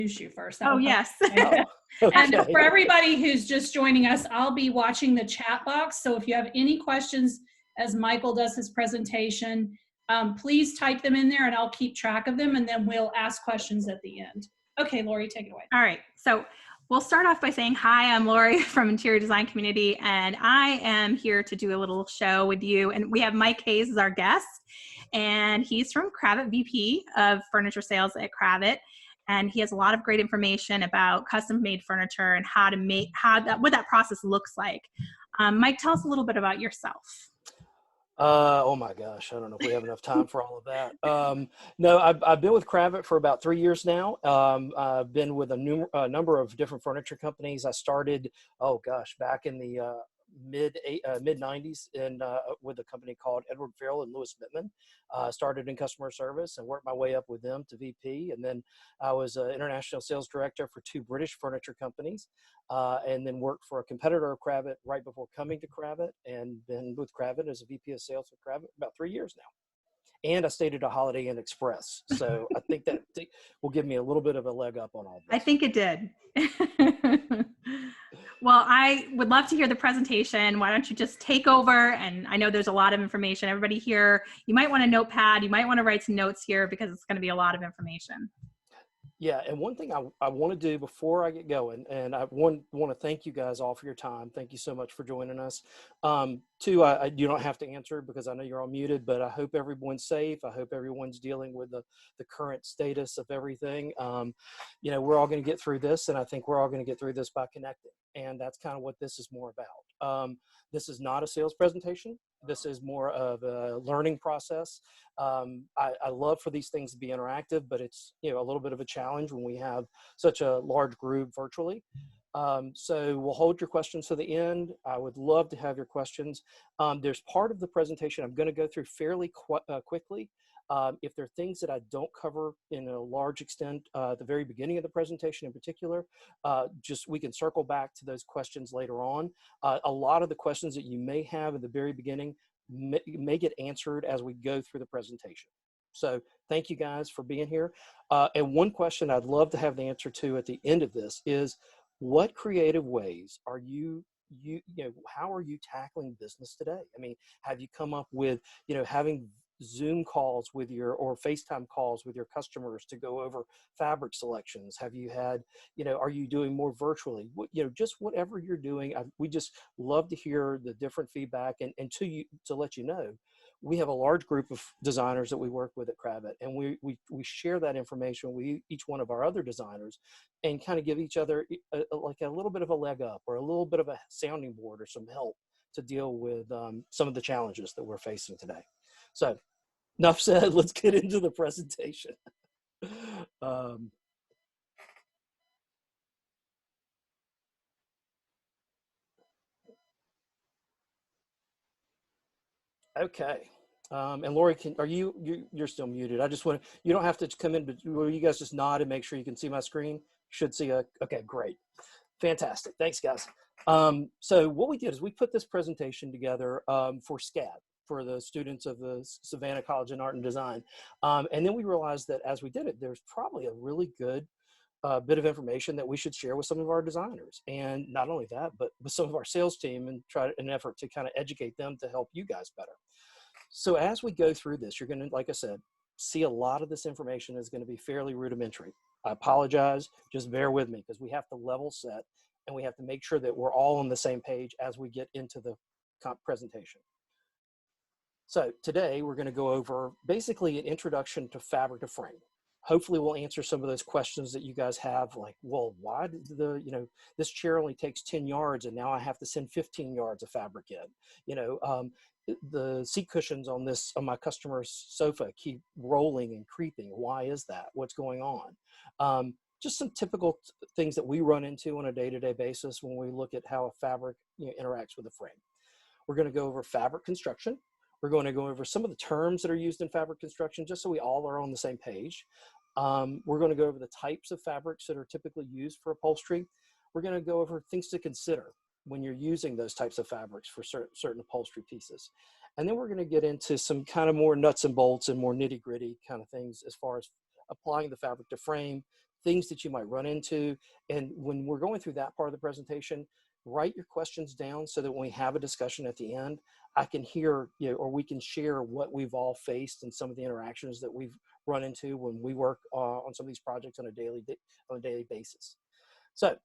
you first. Oh, yes. Oh, okay. And for everybody who's just joining us, I'll be watching the chat box. So if you have any questions as Michael does his presentation, please type them in there and I'll keep track of them and then we'll ask questions at the end. Okay, Lori, take it away. All right. So we'll start off by saying, hi, I'm Lori from Interior Design Community, and I am here to do a little show with you. And we have Mike Hayes as our guest, and he's from Kravet, VP of Furniture Sales at Kravet. And he has a lot of great information about custom-made furniture and how to make, what that process looks like. Mike, tell us a little bit about yourself. Oh my gosh, I don't know if we have enough time for all of that. No, I've been with Kravet for about 3 years now. I've been with a number of different furniture companies. I started, oh gosh, back in the mid 90s with a company called Edward Farrell and Lewis Mittman. Started in customer service and worked my way up with them to VP. And then I was an international sales director for 2 British furniture companies, and then worked for a competitor of Kravet right before coming to Kravet, and been with Kravet as a VP of sales for Kravet about 3 years now. And I stayed at a Holiday Inn Express. So I think that will give me a little bit of a leg up on all this. I think it did. Well, I would love to hear the presentation. Why don't you just take over? And I know there's a lot of information. Everybody here, you might want a notepad. You might want to write some notes here because it's going to be a lot of information. Yeah, and one thing I want to do before I get going, and I want to thank you guys all for your time. Thank you so much for joining us. Two, you don't have to answer because I know you're all muted, but I hope everyone's safe. I hope everyone's dealing with the current status of everything. You know, we're all going to get through this, and I think we're all going to get through this by connecting. And that's kind of what this is more about. This is not a sales presentation. This is more of a learning process. I love for these things to be interactive, but it's, you know, a little bit of a challenge when we have such a large group virtually. So we'll hold your questions to the end. I would love to have your questions. There's part of the presentation I'm going to go through fairly quickly. If there are things that I don't cover in a large extent at the very beginning of the presentation in particular, just we can circle back to those questions later on. A lot of the questions that you may have at the very beginning may get answered as we go through the presentation. So thank you guys for being here. And one question I'd love to have the answer to at the end of this is, what creative ways are you know, how are you tackling business today? I mean, have you come up with, you know, having Zoom calls with or FaceTime calls with your customers to go over fabric selections? Have you had, you know, are you doing more virtually? You know, just whatever you're doing. We just love to hear the different feedback, and to let you know, we have a large group of designers that we work with at Kravet, and we share that information with each one of our other designers, and kind of give each other like a little bit of a leg up or a little bit of a sounding board or some help to deal with some of the challenges that we're facing today. So enough said, let's get into the presentation. Okay. And Lori, you're still muted. I just want to, you don't have to come in, but will you guys just nod and make sure you can see my screen? Should see okay, great. Fantastic. Thanks, guys. So what we did is we put this presentation together for SCAD, for the students of the Savannah College in Art and Design. And then we realized that as we did it, there's probably a really good bit of information that we should share with some of our designers. And not only that, but with some of our sales team, and try an effort to kind of educate them to help you guys better. So as we go through this, you're going to, like I said, see a lot of this information is going to be fairly rudimentary. I apologize, just bear with me, because we have to level set and we have to make sure that we're all on the same page as we get into the presentation. So today we're going to go over basically an introduction to fabric to frame. Hopefully we'll answer some of those questions that you guys have, like, well, why did this chair only takes 10 yards and now I have to send 15 yards of fabric in? You know, the seat cushions on my customer's sofa keep rolling and creeping. Why is that? What's going on? Just some typical things that we run into on a day-to-day basis when we look at how a fabric interacts with a frame. We're going to go over fabric construction. We're going to go over some of the terms that are used in fabric construction, just so we all are on the same page. We're going to go over the types of fabrics that are typically used for upholstery. We're going to go over things to consider when you're using those types of fabrics for certain upholstery pieces. And then we're going to get into some kind of more nuts and bolts and more nitty gritty kind of things as far as applying the fabric to frame, things that you might run into. And when we're going through that part of the presentation, write your questions down so that when we have a discussion at the end, I can hear, or we can share what we've all faced and some of the interactions that we've run into when we work on some of these projects on a daily basis. So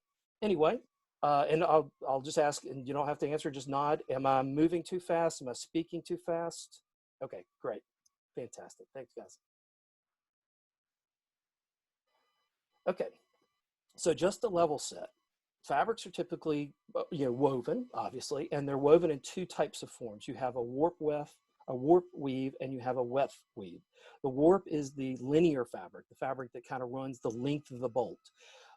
anyway, and I'll just ask, and you don't have to answer, just nod. Am I moving too fast? Am I speaking too fast? Okay, great. Fantastic. Thanks, guys. Okay, so just to level set, fabrics are typically woven, obviously, and they're woven in two types of forms. You have a warp weave, and you have a weft weave. The warp is the linear fabric, the fabric that kind of runs the length of the bolt.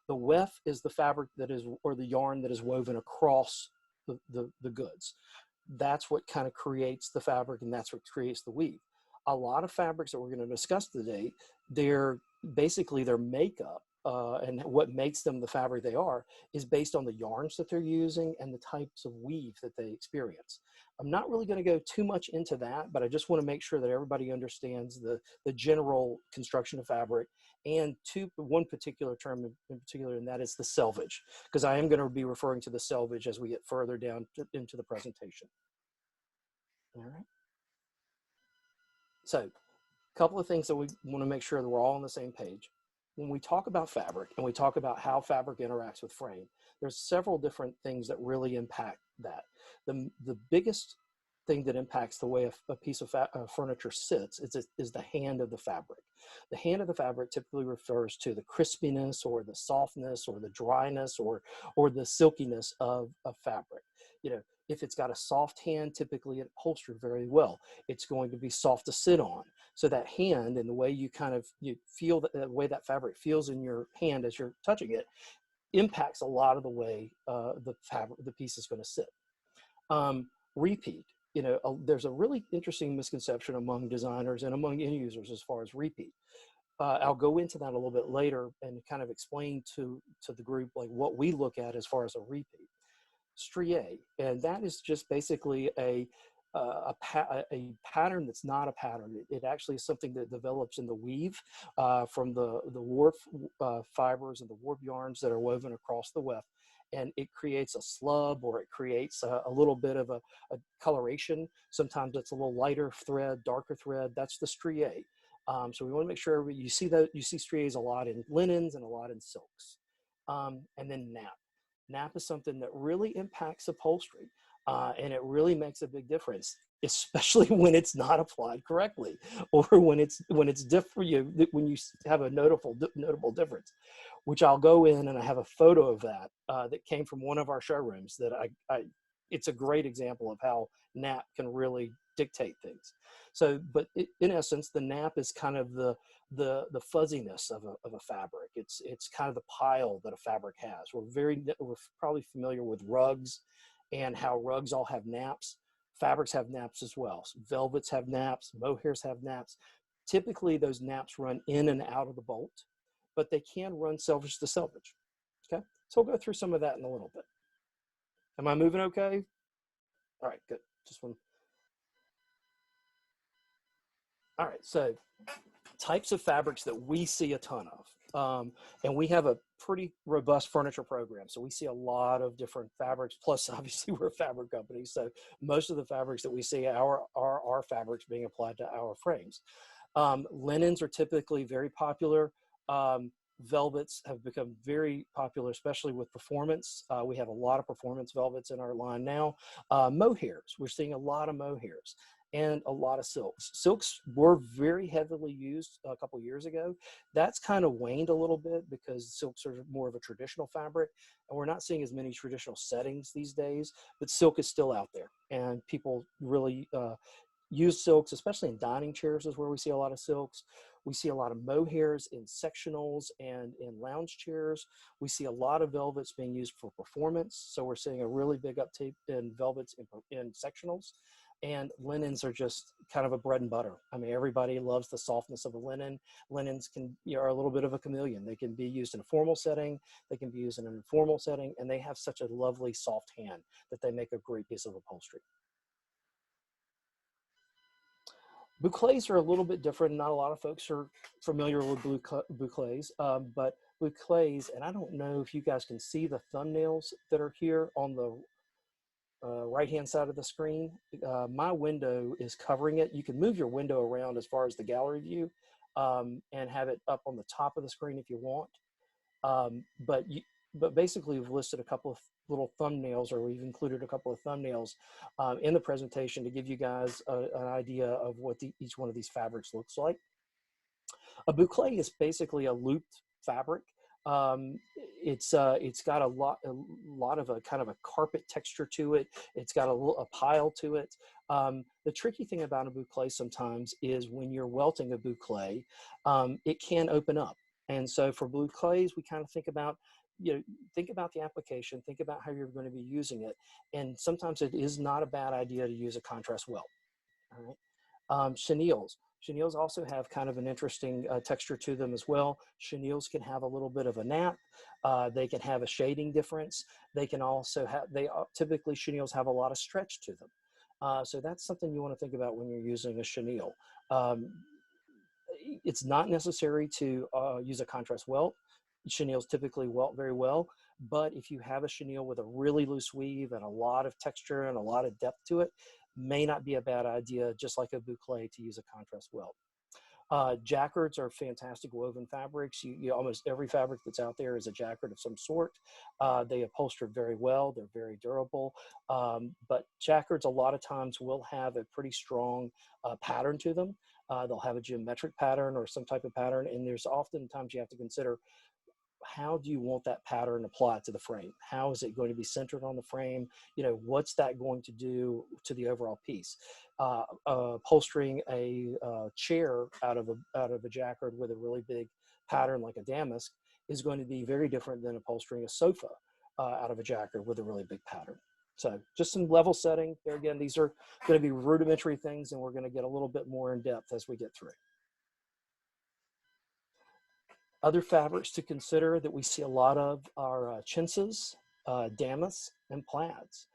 The weft is the fabric that is, or the yarn that is woven across the goods. That's what kind of creates the fabric, and that's what creates the weave. A lot of fabrics that we're going to discuss today, they're basically their makeup and what makes them the fabric they are is based on the yarns that they're using and the types of weave that they experience. I'm not really going to go too much into that, but I just want to make sure that everybody understands the general construction of fabric, and one particular term in particular, and that is the selvage, because I am going to be referring to the selvage as we get further down into the presentation. All right. So a couple of things that we want to make sure that we're all on the same page. When we talk about fabric and we talk about how fabric interacts with frame, there's several different things that really impact that. The biggest thing that impacts the way a piece of furniture sits is the hand of the fabric. The hand of the fabric typically refers to the crispiness or the softness or the dryness or the silkiness of fabric. If it's got a soft hand, typically it upholsters very well. It's going to be soft to sit on. So that hand and the way you feel the way that fabric feels in your hand as you're touching it impacts a lot of the way the piece is going to sit. Repeat. There's a really interesting misconception among designers and among end users as far as repeat. I'll go into that a little bit later and kind of explain to the group like what we look at as far as a repeat. Strié, and that is just basically a pattern that's not a pattern. It actually is something that develops in the weave from the warp fibers and the warp yarns that are woven across the weft, and it creates a slub, or it creates a little bit of a coloration. Sometimes it's a little lighter thread, darker thread. That's the strié. So we want to make sure you see striés a lot in linens and a lot in silks. And then nap. Nap is something that really impacts upholstery, and it really makes a big difference, especially when it's not applied correctly, or when it's different. When you have a notable difference, which I'll go in and I have a photo of that that came from one of our showrooms. That it's a great example of how nap can really dictate things. So, but in essence, the nap is kind of the fuzziness of a fabric. It's kind of the pile that a fabric has. We're probably familiar with rugs and how rugs all have naps. Fabrics have naps as well. So velvets have naps, mohairs have naps. Typically those naps run in and out of the bolt, but they can run selvage to selvage. Okay, so we'll go through some of that in a little bit. Am I moving okay? All right, good. Just one. All right, so types of fabrics that we see a ton of. And we have a pretty robust furniture program. So we see a lot of different fabrics, plus obviously we're a fabric company. So most of the fabrics that we see are our fabrics being applied to our frames. Linens are typically very popular. Velvets have become very popular, especially with performance. We have a lot of performance velvets in our line now. Mohairs, we're seeing a lot of mohairs. And a lot of silks. Silks were very heavily used a couple years ago. That's kind of waned a little bit because silks are more of a traditional fabric, and we're not seeing as many traditional settings these days, but silk is still out there, and people really use silks, especially in dining chairs is where we see a lot of silks. We see a lot of mohairs in sectionals and in lounge chairs. We see a lot of velvets being used for performance. So we're seeing a really big uptake in velvets in sectionals. And linens are just kind of a bread and butter. I mean, everybody loves the softness of a linen. Linens are a little bit of a chameleon. They can be used in a formal setting. They can be used in an informal setting. And they have such a lovely soft hand that they make a great piece of upholstery. Bouclés are a little bit different. Not a lot of folks are familiar with bouclés, but boucles, and I don't know if you guys can see the thumbnails that are here on the right-hand side of the screen. My window is covering it. You can move your window around as far as the gallery view and have it up on the top of the screen if you want. But basically we've listed a couple of little thumbnails, or we've included a couple of thumbnails in the presentation to give you guys an idea of what each one of these fabrics looks like. A boucle is basically a looped fabric. It's got a lot of a kind of a carpet texture to it. It's got a pile to it. The tricky thing about a boucle sometimes is when you're welting a boucle, it can open up. And so for boucles, we kind of think about the application, think about how you're going to be using it. And sometimes it is not a bad idea to use a contrast welt. All right. Chenilles. Chenilles also have kind of an interesting texture to them as well. Chenilles can have a little bit of a nap. They can have a shading difference. They can also have, typically chenilles have a lot of stretch to them. So that's something you want to think about when you're using a chenille. It's not necessary to use a contrast welt. Chenilles typically welt very well, but if you have a chenille with a really loose weave and a lot of texture and a lot of depth to it, may not be a bad idea, just like a boucle, to use a contrast welt. Jacquards are fantastic woven fabrics. Almost every fabric that's out there is a jacquard of some sort. They upholster very well. They're very durable. But jacquards a lot of times will have a pretty strong pattern to them. They'll have a geometric pattern or some type of pattern, and there's oftentimes you have to consider, how do you want that pattern applied to the frame? How is it going to be centered on the frame? What's that going to do to the overall piece? Upholstering a chair out of a jacquard with a really big pattern like a damask is going to be very different than upholstering a sofa out of a jacquard with a really big pattern. So just some level setting there. Again, these are going to be rudimentary things, and we're going to get a little bit more in depth as we get through. Other fabrics to consider that we see a lot of are chintzes, damask, and plaids.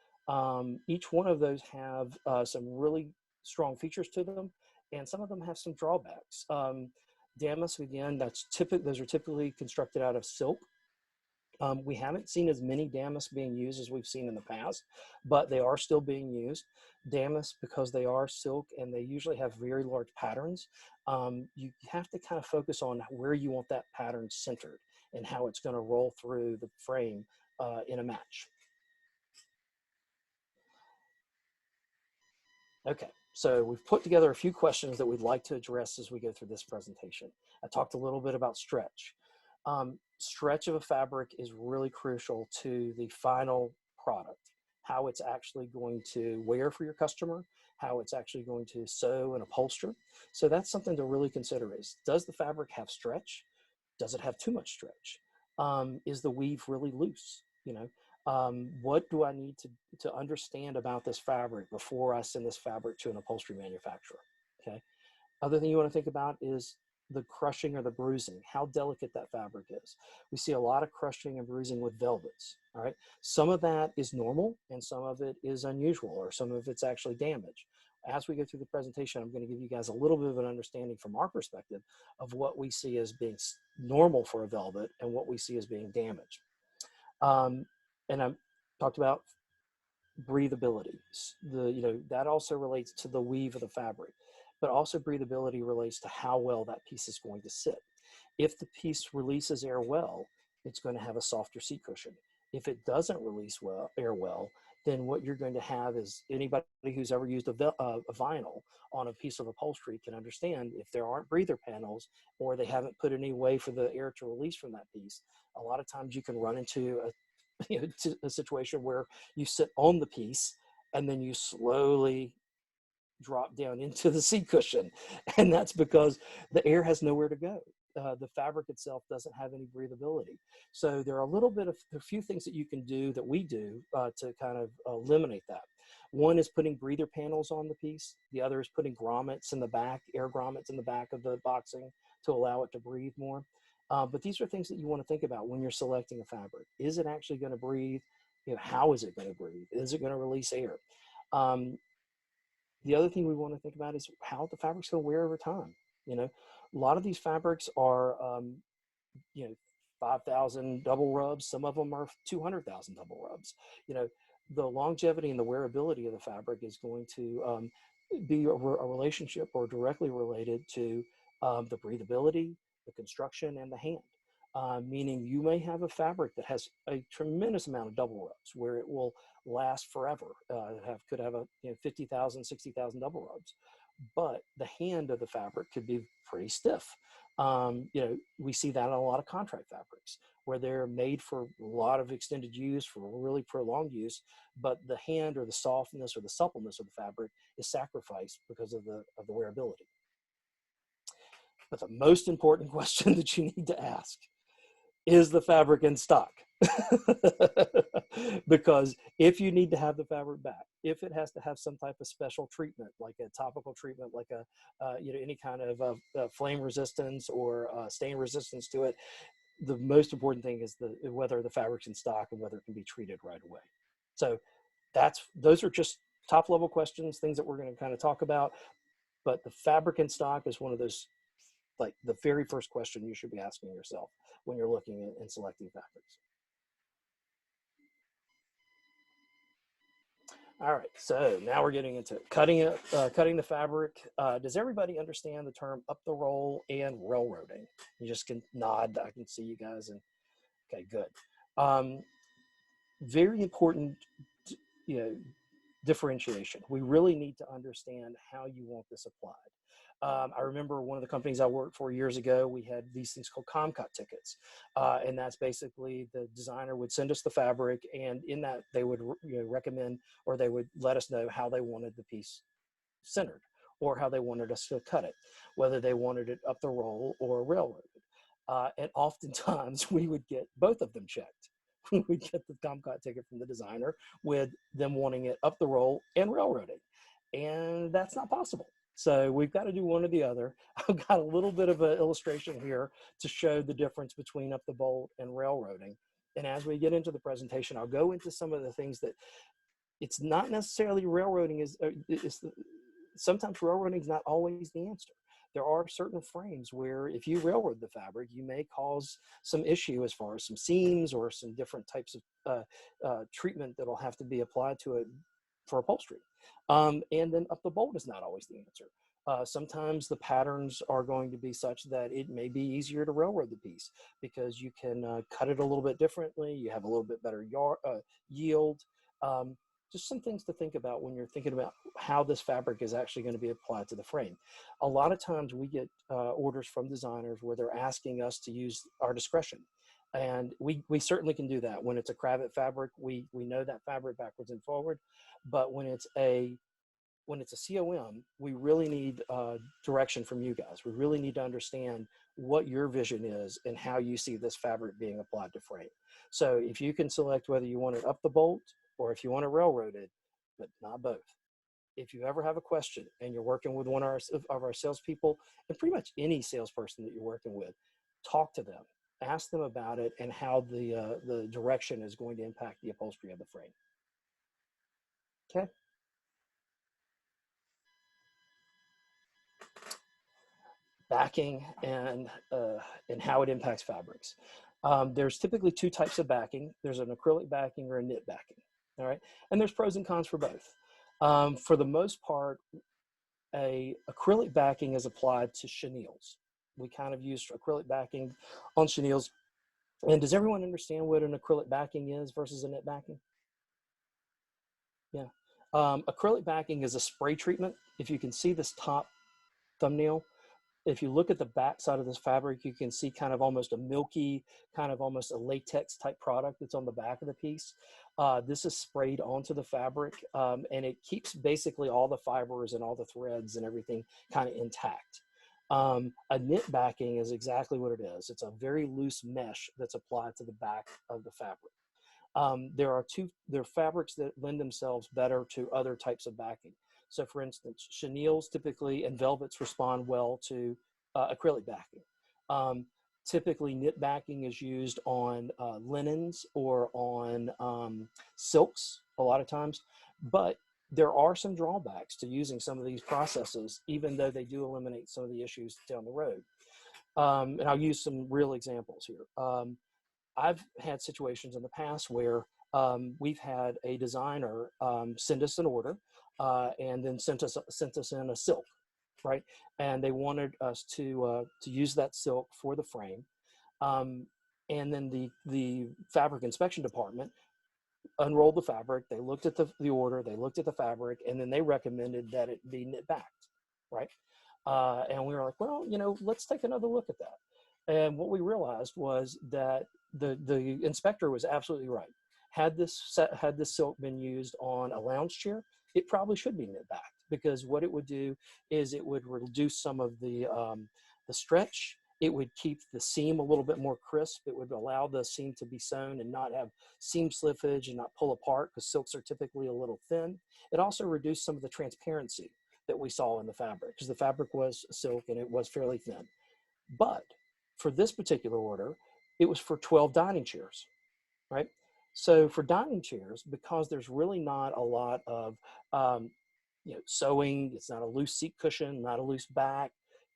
Each one of those have some really strong features to them, and some of them have some drawbacks. Damask, again, those are typically constructed out of silk. We haven't seen as many damask being used as we've seen in the past, but they are still being used. Damask, because they are silk and they usually have very large patterns, you have to kind of focus on where you want that pattern centered and how it's going to roll through the frame in a match. Okay, so we've put together a few questions that we'd like to address as we go through this presentation. I talked a little bit about stretch. Stretch of a fabric is really crucial to the final product, how it's actually going to wear for your customer, how it's actually going to sew and upholster. So that's something to really consider is, does the fabric have stretch? Does it have too much stretch? Is the weave really loose? What do I need to understand about this fabric before I send this fabric to an upholstery manufacturer? Okay. Other thing you want to think about is the crushing or the bruising, how delicate that fabric is. We see a lot of crushing and bruising with velvets, all right? Some of that is normal and some of it is unusual, or some of it's actually damage. As we go through the presentation, I'm going to give you guys a little bit of an understanding from our perspective of what we see as being normal for a velvet and what we see as being damaged. And I talked about breathability. That also relates to the weave of the fabric, but also breathability relates to how well that piece is going to sit. If the piece releases air well, it's going to have a softer seat cushion. If it doesn't release air well, then what you're going to have is, anybody who's ever used a vinyl on a piece of upholstery can understand, if there aren't breather panels or they haven't put any way for the air to release from that piece, a lot of times you can run into a situation where you sit on the piece and then you slowly drop down into the seat cushion, and that's because the air has nowhere to go. The fabric itself doesn't have any breathability. So there are a few things that you can do, that we do, to kind of eliminate that. One is putting breather panels on the piece. The other is putting grommets in the back, air grommets in the back of the boxing to allow it to breathe more. But these are things that you want to think about when you're selecting a fabric. Is it actually going to breathe? How is it going to breathe? Is it going to release air? The other thing we want to think about is how the fabric's going to wear over time. A lot of these fabrics are, 5,000 double rubs. Some of them are 200,000 double rubs. You know, the longevity and the wearability of the fabric is going to be a relationship or directly related to the breathability, the construction, and the hand. Meaning you may have a fabric that has a tremendous amount of double rubs where it will last forever. Could have a 50,000, 60,000 double rubs, but the hand of the fabric could be pretty stiff. We see that in a lot of contract fabrics where they're made for a lot of extended use, for really prolonged use, but the hand or the softness or the suppleness of the fabric is sacrificed because of the wearability. But the most important question that you need to ask is the fabric in stock? Because if you need to have the fabric back, if it has to have some type of special treatment, like a topical treatment, like any kind of flame resistance or stain resistance to it, the most important thing is whether the fabric's in stock and whether it can be treated right away. So those are just top level questions, things that we're going to kind of talk about. But the fabric in stock is one of those, like the very first question you should be asking yourself when you're looking at and selecting fabrics. All right, so now we're getting into cutting the fabric. Does everybody understand the term up the roll and railroading? You just can nod. I can see you guys, and okay, good. Very important, differentiation. We really need to understand how you want this applied. I remember one of the companies I worked for years ago, we had these things called cut tickets. And that's basically the designer would send us the fabric, and in that they would recommend, or they would let us know how they wanted the piece centered or how they wanted us to cut it, whether they wanted it up the roll or railroaded. And oftentimes we would get both of them checked. We'd get the cut ticket from the designer with them wanting it up the roll and railroaded. And that's not possible. So we've got to do one or the other. I've got a little bit of an illustration here to show the difference between up the bolt and railroading. And as we get into the presentation, I'll go into some of the things that it's not necessarily railroading sometimes railroading is not always the answer. There are certain frames where if you railroad the fabric, you may cause some issue as far as some seams or some different types of treatment that'll have to be applied to it for upholstery. And then up the bolt is not always the answer. Sometimes the patterns are going to be such that it may be easier to railroad the piece because you can cut it a little bit differently. You have a little bit better yield. Just some things to think about when you're thinking about how this fabric is actually going to be applied to the frame. A lot of times we get orders from designers where they're asking us to use our discretion. And we certainly can do that. When it's a Kravet fabric, we know that fabric backwards and forward. But when it's a COM, we really need direction from you guys. We really need to understand what your vision is and how you see this fabric being applied to frame. So if you can select whether you want it up the bolt or if you want it railroaded, but not both. If you ever have a question and you're working with one of our salespeople, and pretty much any salesperson that you're working with, talk to them, ask them about it and how the direction is going to impact the upholstery of the frame. Okay. Backing and how it impacts fabrics. There's typically two types of backing. There's an acrylic backing or a knit backing. All right, and there's pros and cons for both. For the most part, a acrylic backing is applied to chenilles. We kind of use acrylic backing on chenilles. And does everyone understand what an acrylic backing is versus a knit backing? Yeah. Acrylic backing is a spray treatment. If you can see this top thumbnail, if you look at the back side of this fabric, you can see kind of almost a milky, kind of almost a latex type product that's on the back of the piece. This is sprayed onto the fabric and it keeps basically all the fibers and all the threads and everything kind of intact. A knit backing is exactly what it is. It's a very loose mesh that's applied to the back of the fabric. There are fabrics that lend themselves better to other types of backing. So for instance, chenilles typically and velvets respond well to acrylic backing. Typically knit backing is used on linens or on silks a lot of times, but there are some drawbacks to using some of these processes, even though they do eliminate some of the issues down the road. And I'll use some real examples here. I've had situations in the past where we've had a designer send us an order and then sent us in a silk, right? And they wanted us to use that silk for the frame. And then the fabric inspection department unrolled the fabric. They looked at the order, they looked at the fabric, and then they recommended that it be knit backed, right? And we were like, well, let's take another look at that. And what we realized was that the inspector was absolutely right. Had this silk been used on a lounge chair, it probably should be knit backed, because what it would do is it would reduce some of the stretch. It would keep the seam a little bit more crisp. It would allow the seam to be sewn and not have seam slippage and not pull apart, because silks are typically a little thin. It also reduced some of the transparency that we saw in the fabric, because the fabric was silk and it was fairly thin. But for this particular order, it was for 12 dining chairs, right? So for dining chairs, because there's really not a lot of sewing, it's not a loose seat cushion, not a loose back,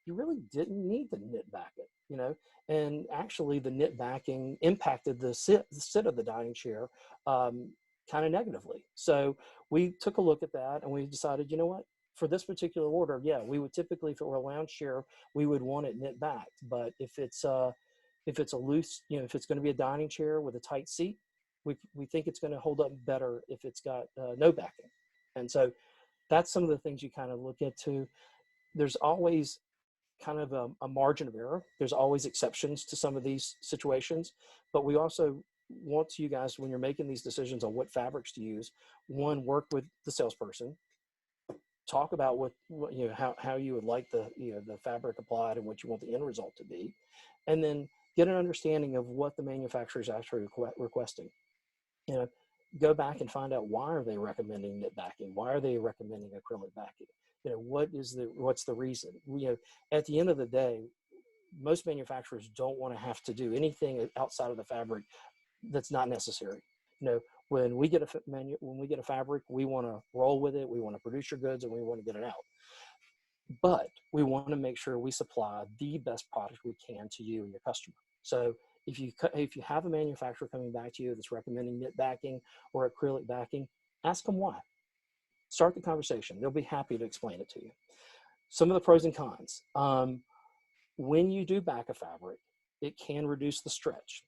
you really didn't need to knit back it, and actually the knit backing impacted the sit of the dining chair kind of negatively. So we took a look at that and we decided, you know what, for this particular order, yeah, we would typically, if it were a lounge chair, we would want it knit backed. But if it's a loose, if it's going to be a dining chair with a tight seat, we think it's going to hold up better if it's got no backing. And so that's some of the things you kind of look into. There's always kind of a margin of error. There's always exceptions to some of these situations, but we also want you guys, when you're making these decisions on what fabrics to use, one, work with the salesperson, talk about what how you would like the fabric applied and what you want the end result to be, and then get an understanding of what the manufacturer is actually requesting. Go back and find out, why are they recommending knit backing? Why are they recommending acrylic backing? What's the reason? At the end of the day, most manufacturers don't want to have to do anything outside of the fabric that's not necessary. When we get a fabric, we want to roll with it, we want to produce your goods, and we want to get it out. But we want to make sure we supply the best product we can to you and your customer. So if you have a manufacturer coming back to you that's recommending knit backing or acrylic backing, ask them why. Start the conversation. They'll be happy to explain it to you. Some of the pros and cons. When you do back a fabric, it can reduce the stretch.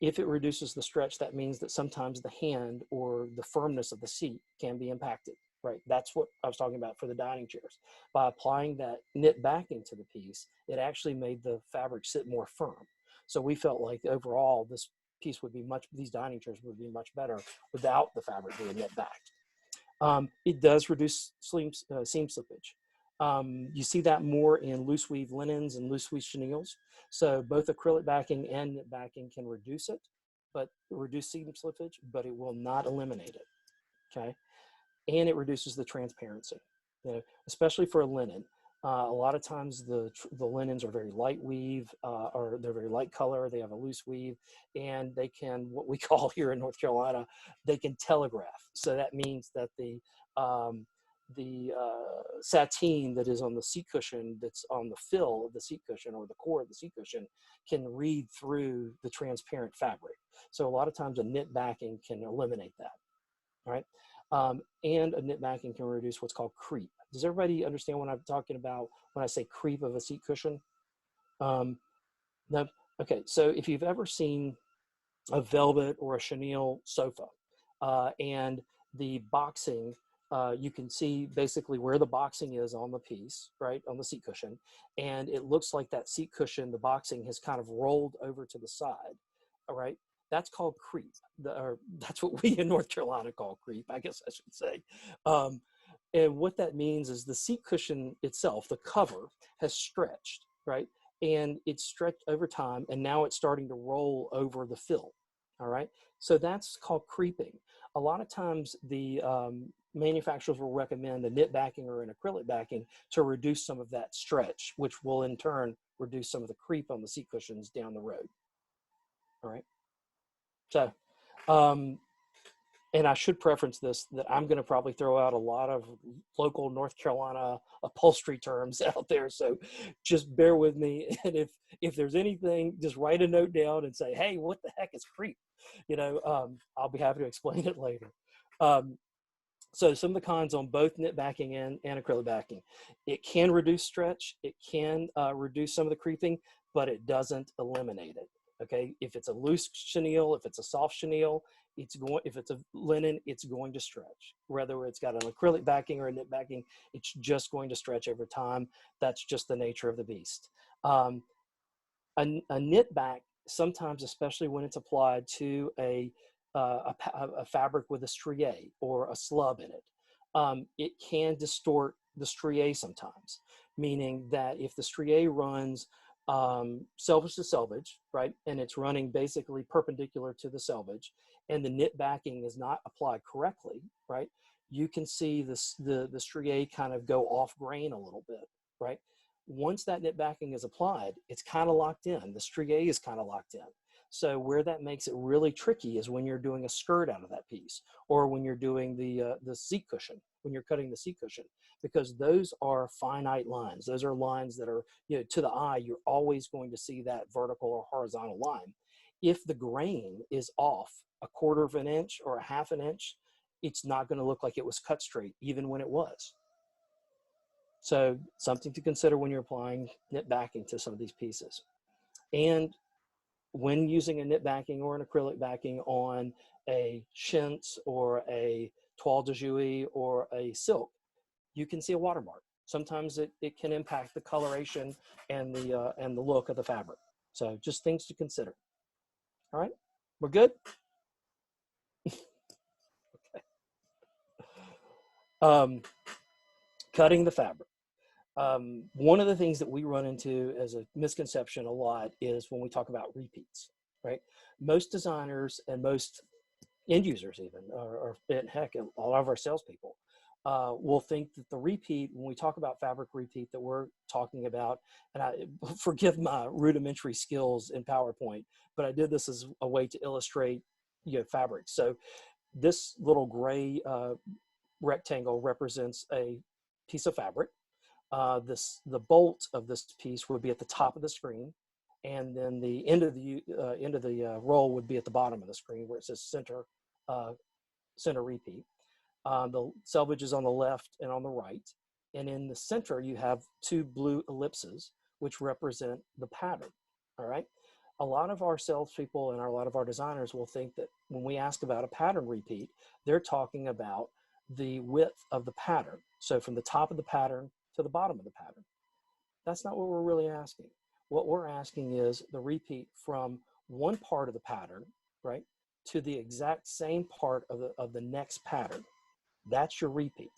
If it reduces the stretch, that means that sometimes the hand or the firmness of the seat can be impacted, right? That's what I was talking about for the dining chairs. By applying that knit backing to the piece, it actually made the fabric sit more firm. So we felt like overall this piece would be these dining chairs would be much better without the fabric being knit backed. It does reduce seam slippage. You see that more in loose weave linens and loose weave chenilles. So both acrylic backing and knit backing can reduce seam slippage, but it will not eliminate it, okay? And it reduces the transparency, especially for a linen. A lot of times the linens are very light weave, or they're very light color. They have a loose weave, and they can, what we call here in North Carolina, they can telegraph. So that means that the sateen that is on the seat cushion, that's on the fill of the seat cushion or the core of the seat cushion, can read through the transparent fabric. So a lot of times a knit backing can eliminate that, right? And a knit backing can reduce what's called creep. Does everybody understand what I'm talking about when I say creep of a seat cushion? Okay, so if you've ever seen a velvet or a chenille sofa, and the boxing, you can see basically where the boxing is on the piece, right, on the seat cushion, and it looks like that seat cushion, the boxing has kind of rolled over to the side, all right? That's called creep, or that's what we in North Carolina call creep, I guess I should say. And what that means is the seat cushion itself, the cover, has stretched, right? And it's stretched over time, and now it's starting to roll over the fill, all right? So that's called creeping. A lot of times the manufacturers will recommend a knit backing or an acrylic backing to reduce some of that stretch, which will in turn reduce some of the creep on the seat cushions down the road, all right? So And I should preference this, that I'm going to probably throw out a lot of local North Carolina upholstery terms out there. So just bear with me. And if there's anything, just write a note down and say, hey, what the heck is creep? I'll be happy to explain it later. So some of the cons on both knit backing and acrylic backing: it can reduce stretch, it can reduce some of the creeping, but it doesn't eliminate it. Okay, if it's a loose chenille, if it's a soft chenille, if it's a linen, it's going to stretch. Whether it's got an acrylic backing or a knit backing, it's just going to stretch over time. That's just the nature of the beast. A knit back, sometimes, especially when it's applied to a fabric with a strié or a slub in it, it can distort the strié sometimes, meaning that if the strié runs selvage to selvage, right, and it's running basically perpendicular to the selvage, and the knit backing is not applied correctly, right, you can see the strié kind of go off grain a little bit, right? Once that knit backing is applied, it's kind of locked in. The strié is kind of locked in. So where that makes it really tricky is when you're doing a skirt out of that piece, or when you're doing the seat cushion, when you're cutting the seat cushion, because those are finite lines. Those are lines that are, to the eye, you're always going to see that vertical or horizontal line. If the grain is off a quarter of an inch or a half an inch, it's not going to look like it was cut straight, even when it was. So something to consider when you're applying knit backing to some of these pieces. And when using a knit backing or an acrylic backing on a chintz or a toile de jouy or a silk, you can see a watermark. Sometimes it can impact the coloration and the look of the fabric. So just things to consider. All right, we're good? Okay. Cutting the fabric. One of the things that we run into as a misconception a lot is when we talk about repeats, right? Most designers and most end users even, or heck, a lot of our salespeople will think that the repeat, when we talk about fabric repeat, that we're talking about, and I forgive my rudimentary skills in PowerPoint, but I did this as a way to illustrate, fabrics. So this little gray rectangle represents a piece of fabric. The bolt of this piece would be at the top of the screen, and then the end of the roll would be at the bottom of the screen where it says center repeat. The selvage is on the left and on the right, and in the center you have two blue ellipses which represent the pattern. All right. A lot of our salespeople and a lot of our designers will think that when we ask about a pattern repeat, they're talking about the width of the pattern. So from the top of the pattern to the bottom of the pattern. That's not what we're really asking. What we're asking is the repeat from one part of the pattern, right, to the exact same part of the next pattern. That's your repeat,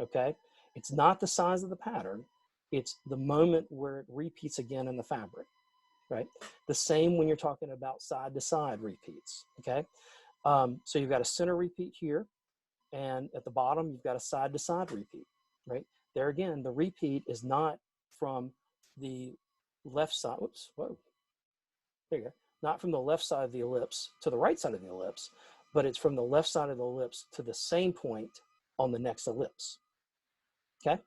okay? It's not the size of the pattern. It's the moment where it repeats again in the fabric, right? The same when you're talking about side-to-side repeats, okay? So you've got a center repeat here, and at the bottom, you've got a side-to-side repeat, right? There again, the repeat is not from the left side, whoops, whoa, there you go. Not from the left side of the ellipse to the right side of the ellipse, but it's from the left side of the ellipse to the same point on the next ellipse, okay?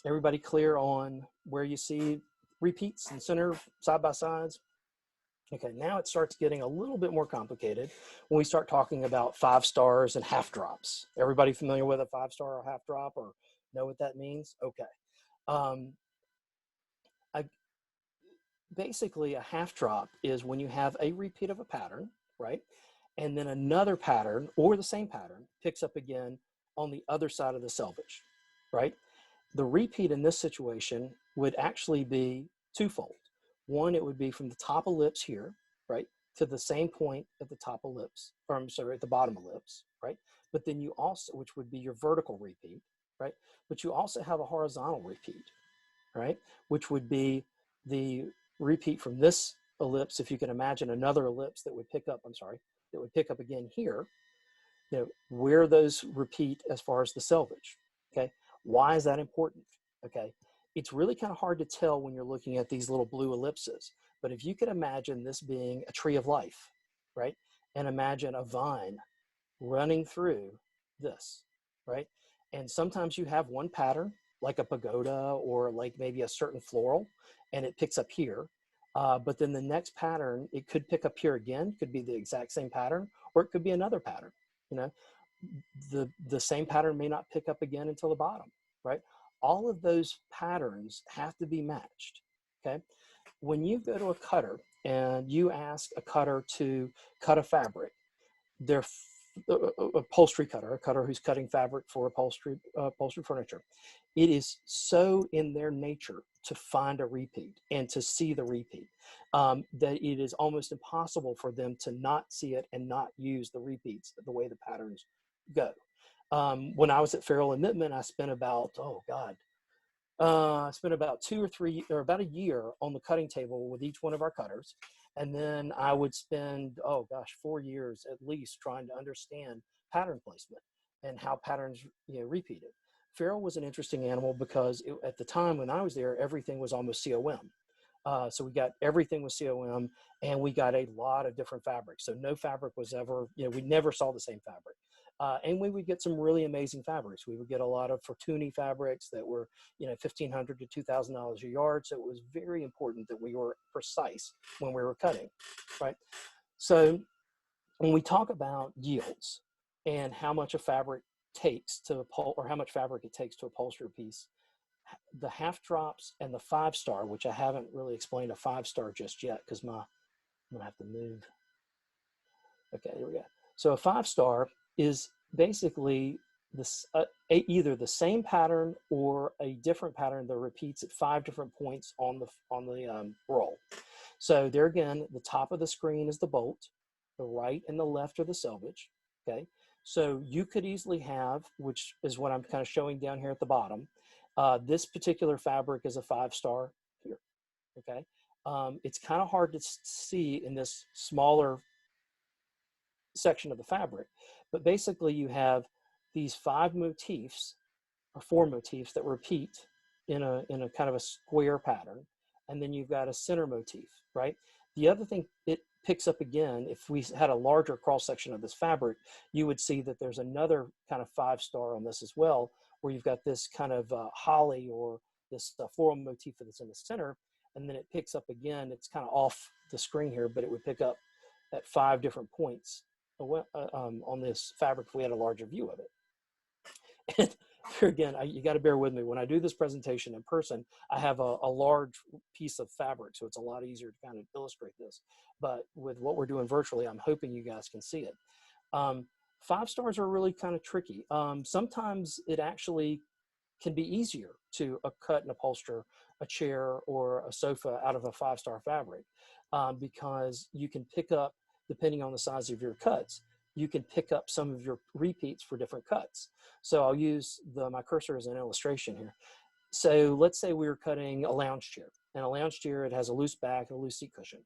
Everybody clear on where you see repeats and center side-by-sides? Okay, now it starts getting a little bit more complicated when we start talking about 5 stars and half drops. Everybody familiar with a 5-star or half drop, or know what that means? Okay. Basically, a half drop is when you have a repeat of a pattern, right? And then another pattern or the same pattern picks up again on the other side of the selvage, right? The repeat in this situation would actually be twofold. One, it would be from the top ellipse here, right, to the same point at the top ellipse, or I'm sorry, at the bottom ellipse, right? But then you also, which would be your vertical repeat, right? But you also have a horizontal repeat, right? Which would be the repeat from this ellipse, if you can imagine another ellipse that would pick up, that would pick up again here, where those repeat as far as the selvage, okay? Why is that important? Okay, it's really kind of hard to tell when you're looking at these little blue ellipses, but if you could imagine this being a tree of life, right? and imagine a vine running through this, right? And sometimes you have one pattern, like a pagoda or like maybe a certain floral, and it picks up here. But then the next pattern, it could pick up here again, could be the exact same pattern, or it could be another pattern. You know, the same pattern may not pick up again until the bottom, right? All of those patterns have to be matched, okay? When you go to a cutter and you ask a cutter to cut a fabric, they're upholstery cutter, a cutter who's cutting fabric for upholstery furniture. It is so in their nature to find a repeat and to see the repeat that it is almost impossible for them to not see it and not use the repeats the way the patterns go. When I was at Farrell and Mittman, I spent about, I spent about 2 or 3 or about a year on the cutting table with each one of our cutters. And then I would spend, 4 years at least trying to understand pattern placement and how patterns, repeated. Farrell was an interesting animal because at the time when I was there, everything was almost COM. So we got everything with COM, and we got a lot of different fabrics. So no fabric was ever, we never saw the same fabric. And we would get some really amazing fabrics. We would get a lot of Fortuny fabrics that were, $1,500 to $2,000 a yard. So it was very important that we were precise when we were cutting, right? So when we talk about yields and how much a fabric takes to or how much fabric it takes to upholster a piece, the half drops and the 5-star, which I haven't really explained a 5-star just yet because I'm gonna have to move. Okay, here we go. So a 5-star is basically this either the same pattern or a different pattern that repeats at 5 different points on the roll. So there again, the top of the screen is the bolt, the right and the left are the selvage. Okay, so you could easily have, which is what I'm kind of showing down here at the bottom. This particular fabric is a 5-star here. Okay, it's kind of hard to see in this smaller section of the fabric, but basically you have these 5 motifs or 4 motifs that repeat in a kind of a square pattern, and then you've got a center motif, right? The other thing it picks up again, if we had a larger cross section of this fabric, you would see that there's another kind of 5-star on this as well, where you've got this kind of holly or this floral motif that's in the center, and then it picks up again. It's kind of off the screen here, but it would pick up at 5 different points on this fabric if we had a larger view of it. And here again, you got to bear with me. When I do this presentation in person, I have a large piece of fabric, so it's a lot easier to kind of illustrate this. But with what we're doing virtually, I'm hoping you guys can see it. 5-stars are really kind of tricky. Sometimes it actually can be easier to cut and upholster a chair or a sofa out of a 5-star fabric because you can pick up, depending on the size of your cuts, you can pick up some of your repeats for different cuts. So I'll use my cursor as an illustration here. So let's say we were cutting a lounge chair, and a lounge chair, it has a loose back and a loose seat cushion.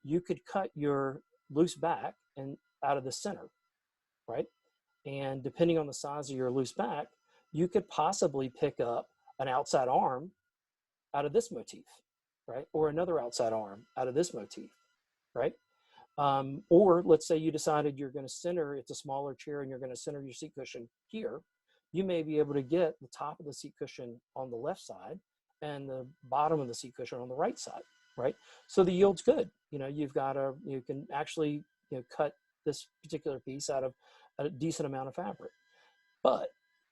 You could cut your loose back and out of the center, right? And depending on the size of your loose back, you could possibly pick up an outside arm out of this motif, right? Or another outside arm out of this motif, right? Or let's say you decided you're going to center, it's a smaller chair and you're going to center your seat cushion here. You may be able to get the top of the seat cushion on the left side and the bottom of the seat cushion on the right side, right? So the yield's good. You can actually cut this particular piece out of a decent amount of fabric. But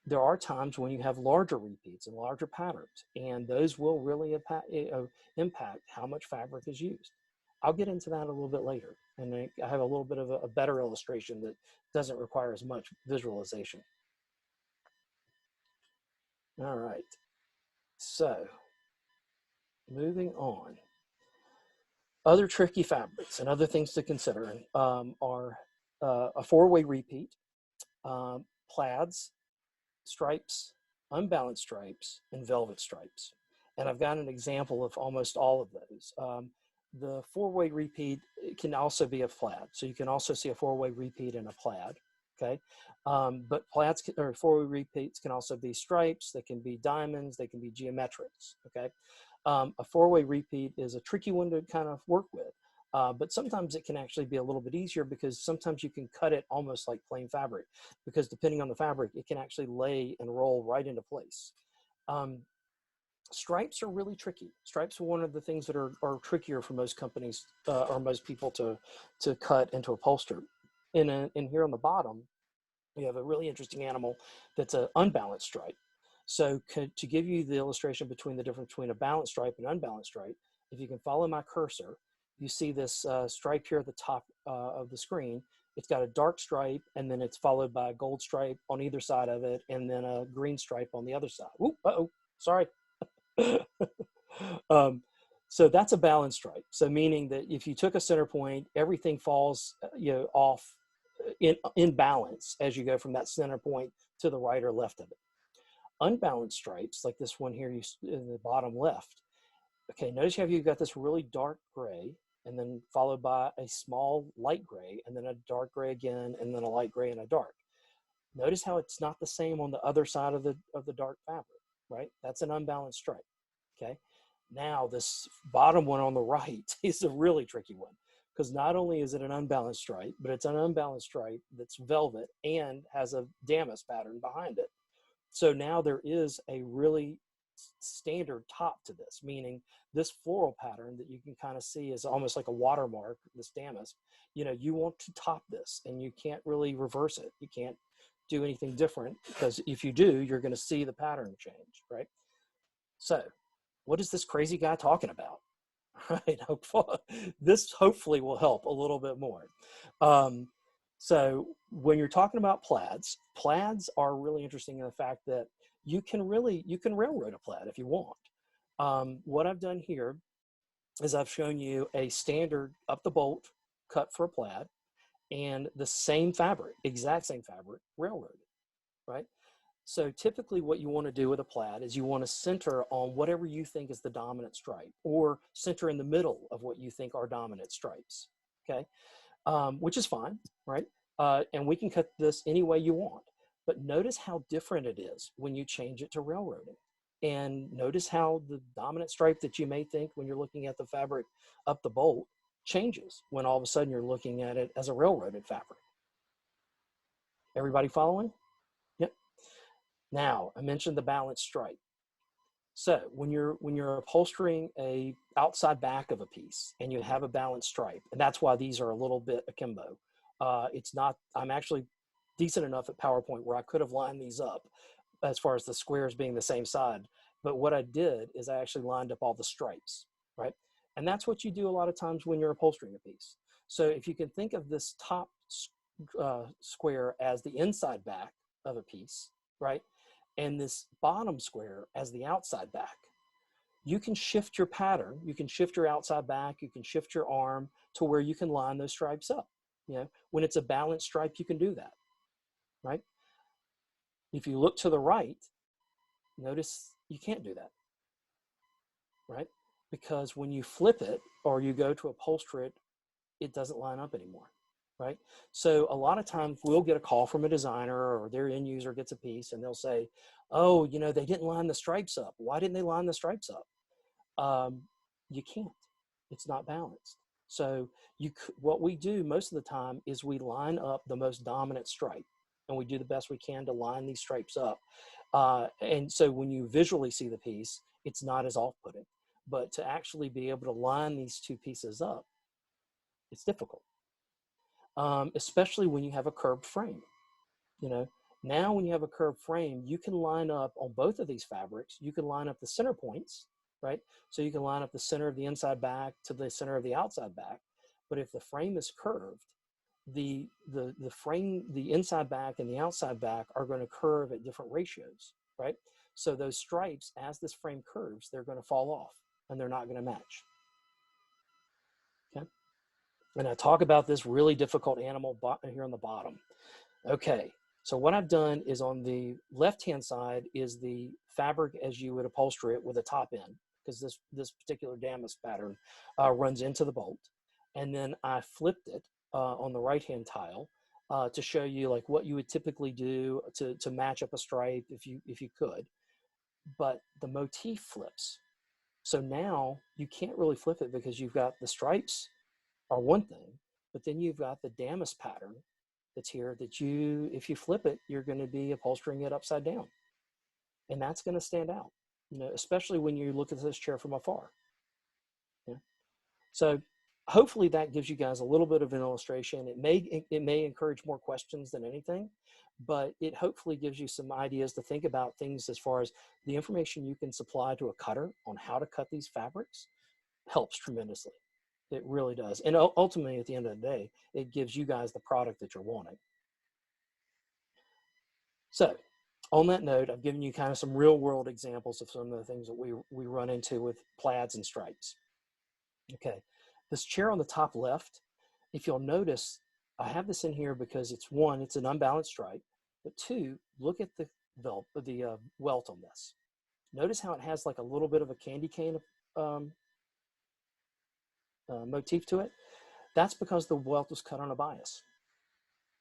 there are times when you have larger repeats and larger patterns, and those will really impact how much fabric is used. I'll get into that a little bit later, and I have a little bit of a better illustration that doesn't require as much visualization. All right, so moving on. Other tricky fabrics and other things to consider are a 4-way repeat, plaids, stripes, unbalanced stripes, and velvet stripes. And I've got an example of almost all of those. The 4-way repeat can also be a plaid. So you can also see a 4-way repeat in a plaid, okay? But plaids or 4-way repeats can also be stripes, they can be diamonds, they can be geometrics, okay? A 4-way repeat is a tricky one to kind of work with. But sometimes it can actually be a little bit easier because sometimes you can cut it almost like plain fabric, because depending on the fabric, it can actually lay and roll right into place. Stripes are really tricky. Stripes are one of the things that are trickier for most companies or most people to cut and to upholster. In here on the bottom, we have a really interesting animal that's an unbalanced stripe. So to give you the illustration between the difference between a balanced stripe and unbalanced stripe, if you can follow my cursor, you see this stripe here at the top of the screen. It's got a dark stripe, and then it's followed by a gold stripe on either side of it, and then a green stripe on the other side. Ooh, uh-oh, sorry. So that's a balanced stripe. So meaning that if you took a center point, everything falls off in balance as you go from that center point to the right or left of it. Unbalanced stripes, like this one here in the bottom left. Okay, notice how you've got this really dark gray, and then followed by a small light gray, and then a dark gray again, and then a light gray and a dark. Notice how it's not the same on the other side of the dark fabric, right? That's an unbalanced stripe. Okay, now this bottom one on the right is a really tricky one, because not only is it an unbalanced stripe, but it's an unbalanced stripe that's velvet and has a damask pattern behind it. So now there is a really standard top to this, meaning this floral pattern that you can kind of see is almost like a watermark, this damask. You want to top this, and you can't really reverse it. You can't do anything different, because if you do, you're going to see the pattern change, right? So what is this crazy guy talking about? Right. This hopefully will help a little bit more. So when you're talking about plaids are really interesting in the fact that you can railroad a plaid if you want. What I've done here is I've shown you a standard up the bolt cut for a plaid, and the same fabric, exact same fabric, railroaded, right? So typically what you want to do with a plaid is you want to center on whatever you think is the dominant stripe, or center in the middle of what you think are dominant stripes, okay? Which is fine, right? And we can cut this any way you want. But notice how different it is when you change it to railroading. And notice how the dominant stripe that you may think when you're looking at the fabric up the bolt changes when all of a sudden you're looking at it as a railroaded fabric. Everybody following? Yep. Now, I mentioned the balanced stripe. So when you're upholstering a outside back of a piece and you have a balanced stripe, and that's why these are a little bit akimbo. I'm actually decent enough at PowerPoint where I could have lined these up as far as the squares being the same side. But what I did is I actually lined up all the stripes, right? And that's what you do a lot of times when you're upholstering a piece. So if you can think of this top square as the inside back of a piece, right? And this bottom square as the outside back, you can shift your pattern. You can shift your outside back. You can shift your arm to where you can line those stripes up. When it's a balanced stripe, you can do that, right? If you look to the right, notice you can't do that, right? Because when you flip it or you go to upholster it, it doesn't line up anymore, right? So a lot of times we'll get a call from a designer, or their end user gets a piece and they'll say, oh, they didn't line the stripes up. Why didn't they line the stripes up? You can't. It's not balanced. So what we do most of the time is we line up the most dominant stripe, and we do the best we can to line these stripes up. And so when you visually see the piece, it's not as off-putting. But to actually be able to line these two pieces up, it's difficult, especially when you have a curved frame. Now when you have a curved frame, you can line up on both of these fabrics. You can line up the center points, right? So you can line up the center of the inside back to the center of the outside back. But if the frame is curved, the frame, the inside back and the outside back are going to curve at different ratios, right? So those stripes, as this frame curves, they're going to fall off and they're not going to match. Okay. And I talk about this really difficult animal here on the bottom. Okay. So what I've done is on the left-hand side is the fabric as you would upholster it with a top end, because this particular damask pattern runs into the bolt. And then I flipped it on the right-hand tile to show you like what you would typically do to match up a stripe if you could. But the motif flips. So now you can't really flip it because you've got the stripes are one thing, but then you've got the damask pattern that's here that you, if you flip it, you're going to be upholstering it upside down. And that's going to stand out, especially when you look at this chair from afar. Yeah. So hopefully that gives you guys a little bit of an illustration. It may encourage more questions than anything, but it hopefully gives you some ideas to think about things as far as the information you can supply to a cutter on how to cut these fabrics helps tremendously. It really does. And ultimately, at the end of the day, it gives you guys the product that you're wanting. So on that note, I've given you kind of some real world examples of some of the things that we run into with plaids and stripes. Okay, this chair on the top left, if you'll notice, I have this in here because it's one, it's an unbalanced stripe, but two, look at the welt on this. Notice how it has like a little bit of a candy cane motif to it. That's because the welt was cut on a bias.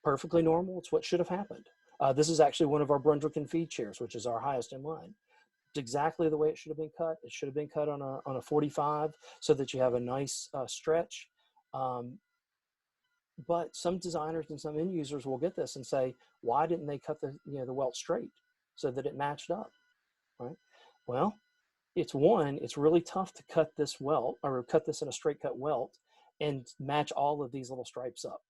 Perfectly normal. It's what should have happened. This is actually one of our Brunswick and feed chairs, which is our highest in line. It's exactly the way it should have been cut. It should have been cut on a 45 so that you have a nice stretch. But some designers and some end users will get this and say, why didn't they cut the welt straight so that it matched up, right? Well, it's really tough to cut this welt or cut this in a straight cut welt and match all of these little stripes up.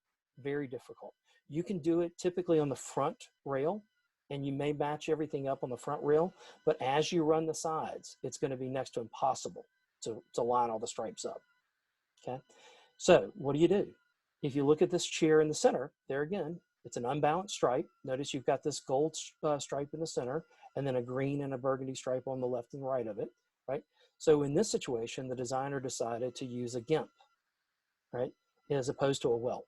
Very difficult. You can do it typically on the front rail, and you may match everything up on the front rail, but as you run the sides, it's going to be next to impossible to line all the stripes up. Okay, so what do? If you look at this chair in the center, there again, it's an unbalanced stripe. Notice you've got this gold stripe in the center, and then a green and a burgundy stripe on the left and right of it, right? So in this situation, the designer decided to use a gimp, right, as opposed to a welt.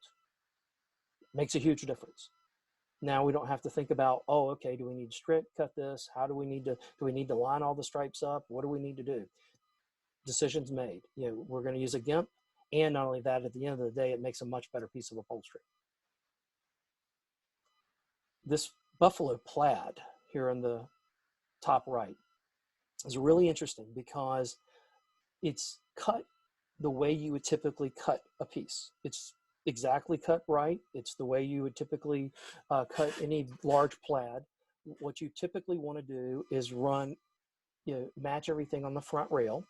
Makes a huge difference. Now we don't have to think about, oh, okay, do we need to strip cut this? How do we need to line all the stripes up? What do we need to do? Decisions made. We're going to use a gimp, and not only that, at the end of the day, it makes a much better piece of upholstery. This buffalo plaid here in the top right is really interesting because it's cut the way you would typically cut a piece. It's exactly cut right. It's the way you would typically cut any large plaid. What you typically want to do is match everything on the front rail,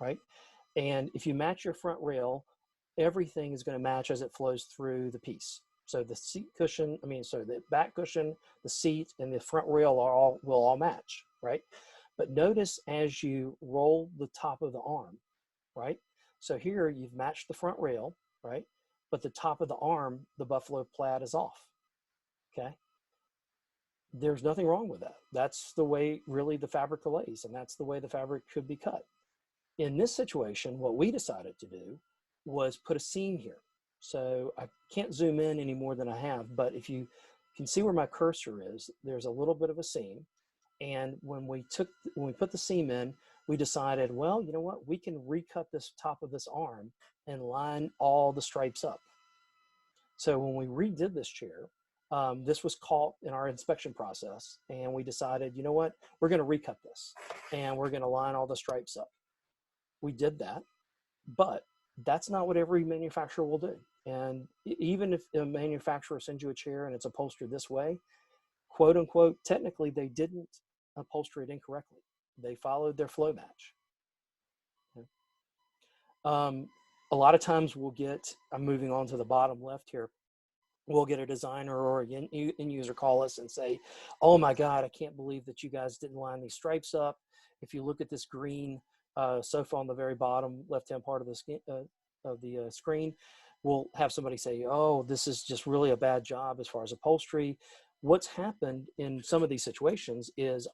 right? And if you match your front rail, everything is going to match as it flows through the piece. So the seat cushion, the back cushion, the seat, and the front rail will all match, right? But notice as you roll the top of the arm, right? So here you've matched the front rail, right? But the top of the arm, the buffalo plaid is off, okay? There's nothing wrong with that. That's the way really the fabric lays, and that's the way the fabric should be cut. In this situation, what we decided to do was put a seam here. So I can't zoom in any more than I have, but if you can see where my cursor is, there's a little bit of a seam. And when we put the seam in, we decided, well, you know what? We can recut this top of this arm and line all the stripes up. So when we redid this chair, this was caught in our inspection process, and we decided, you know what? We're going to recut this, and we're going to line all the stripes up. We did that, but that's not what every manufacturer will do. And even if a manufacturer sends you a chair and it's upholstered this way, quote unquote, technically they didn't upholster it incorrectly. They followed their flow match. A lot of times we'll get, I'm moving on to the bottom left here, we'll get a designer or an end user call us and say, oh my God, I can't believe that you guys didn't line these stripes up. If you look at this green sofa on the very bottom left-hand part of the screen, we'll have somebody say, oh, this is just really a bad job as far as upholstery. What's happened in some of these situations is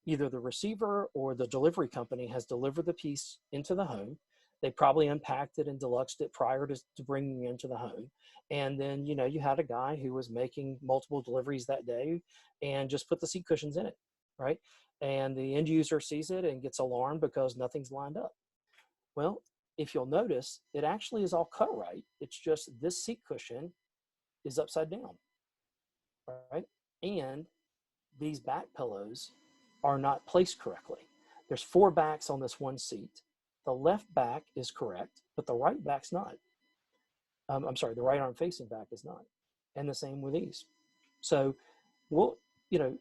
either the receiver or the delivery company has delivered the piece into the home. They probably unpacked it and deluxed it prior to bringing it into the home. And then, you had a guy who was making multiple deliveries that day and just put the seat cushions in it, right? And the end user sees it and gets alarmed because nothing's lined up. Well, if you'll notice, it actually is all cut right. It's just this seat cushion is upside down, right? And these back pillows are not placed correctly. There's 4 backs on this one seat. The left back is correct, but the right back's not. I'm sorry, the right arm facing back is not. And the same with these. So we'll, you know,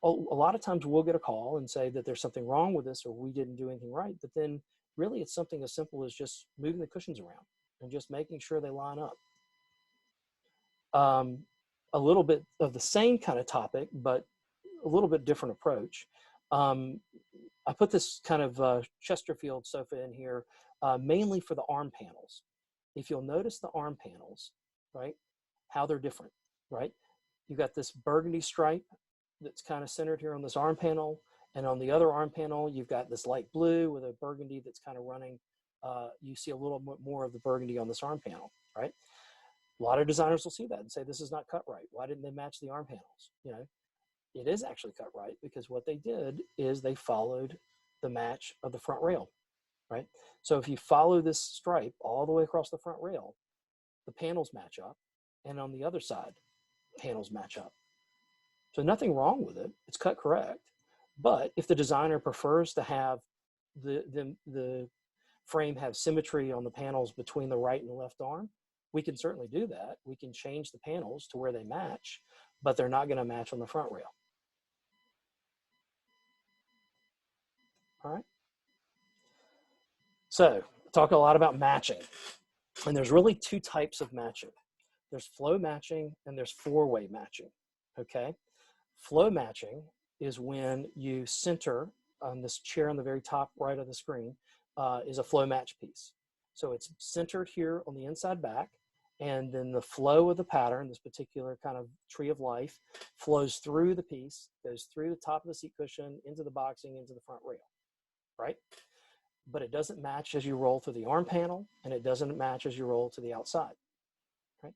a lot of times we'll get a call and say that there's something wrong with this or we didn't do anything right. But then really it's something as simple as just moving the cushions around and just making sure they line up. A little bit of the same kind of topic, but a little bit different approach. I put this kind of Chesterfield sofa in here mainly for the arm panels. If you'll notice the arm panels, right, how they're different, right? You got this burgundy stripe that's kind of centered here on this arm panel. And on the other arm panel, you've got this light blue with a burgundy that's kind of running. You see a little bit more of the burgundy on this arm panel, right? A lot of designers will see that and say, this is not cut right. Why didn't they match the arm panels? You know, it is actually cut right because what they did is they followed the match of the front rail, right? So if you follow this stripe all the way across the front rail, the panels match up. And on the other side, panels match up. So nothing wrong with it. It's cut correct. But if the designer prefers to have the frame have symmetry on the panels between the right and the left arm, we can certainly do that. We can change the panels to where they match, but they're not going to match on the front rail. All right. So talk a lot about matching. And there's really two types of matching. There's flow matching and there's four-way matching. Okay. Flow matching is when you center on this chair on the very top right of the screen is a flow match piece. So it's centered here on the inside back, and then the flow of the pattern, this particular kind of tree of life, flows through the piece, goes through the top of the seat cushion, into the boxing, into the front rail, right? But it doesn't match as you roll through the arm panel, and it doesn't match as you roll to the outside, right?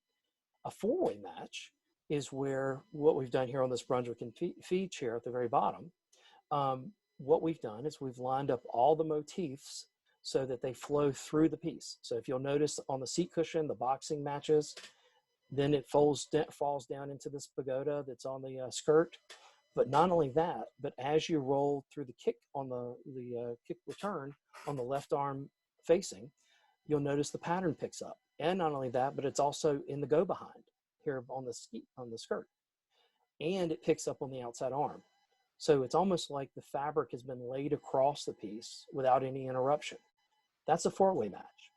A four-way match is where what we've done here on this Brunswick and feed chair at the very bottom, what we've done is we've lined up all the motifs so that they flow through the piece. So if you'll notice on the seat cushion, the boxing matches, then it falls down into this pagoda that's on the skirt. But not only that, but as you roll through the kick on the kick return on the left arm facing, you'll notice the pattern picks up. And not only that, but it's also in the go behind here on the skirt, and it picks up on the outside arm. So it's almost like the fabric has been laid across the piece without any interruption. That's a four-way match.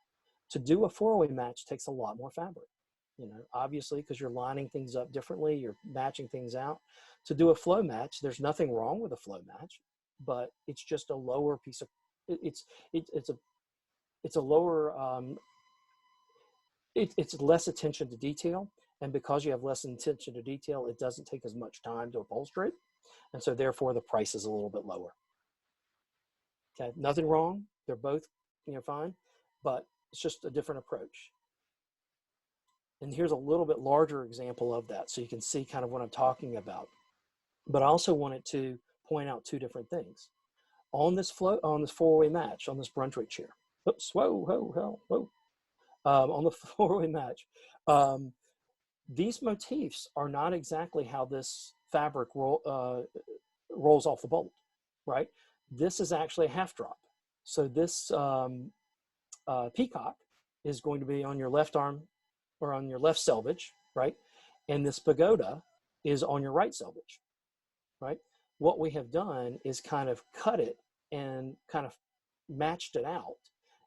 To do a four-way match takes a lot more fabric, you know, obviously, because you're lining things up differently, you're matching things out. To do a flow match, there's nothing wrong with a flow match, but it's just a lower piece of it's a lower it's less attention to detail, and because you have less attention to detail, it doesn't take as much time to upholster it, and so therefore the price is a little bit lower. Okay, nothing wrong, they're both, you know, fine, but it's just a different approach. And here's a little bit larger example of that, so you can see kind of what I'm talking about. But I also wanted to point out two different things on this four-way match on this Brunswick chair. Oops, whoa. On the four-way match, these motifs are not exactly how this fabric rolls off the bolt, right? This is actually a half drop. So this peacock is going to be on your left arm or on your left selvage, right? And this pagoda is on your right selvage, right? What we have done is kind of cut it and kind of matched it out.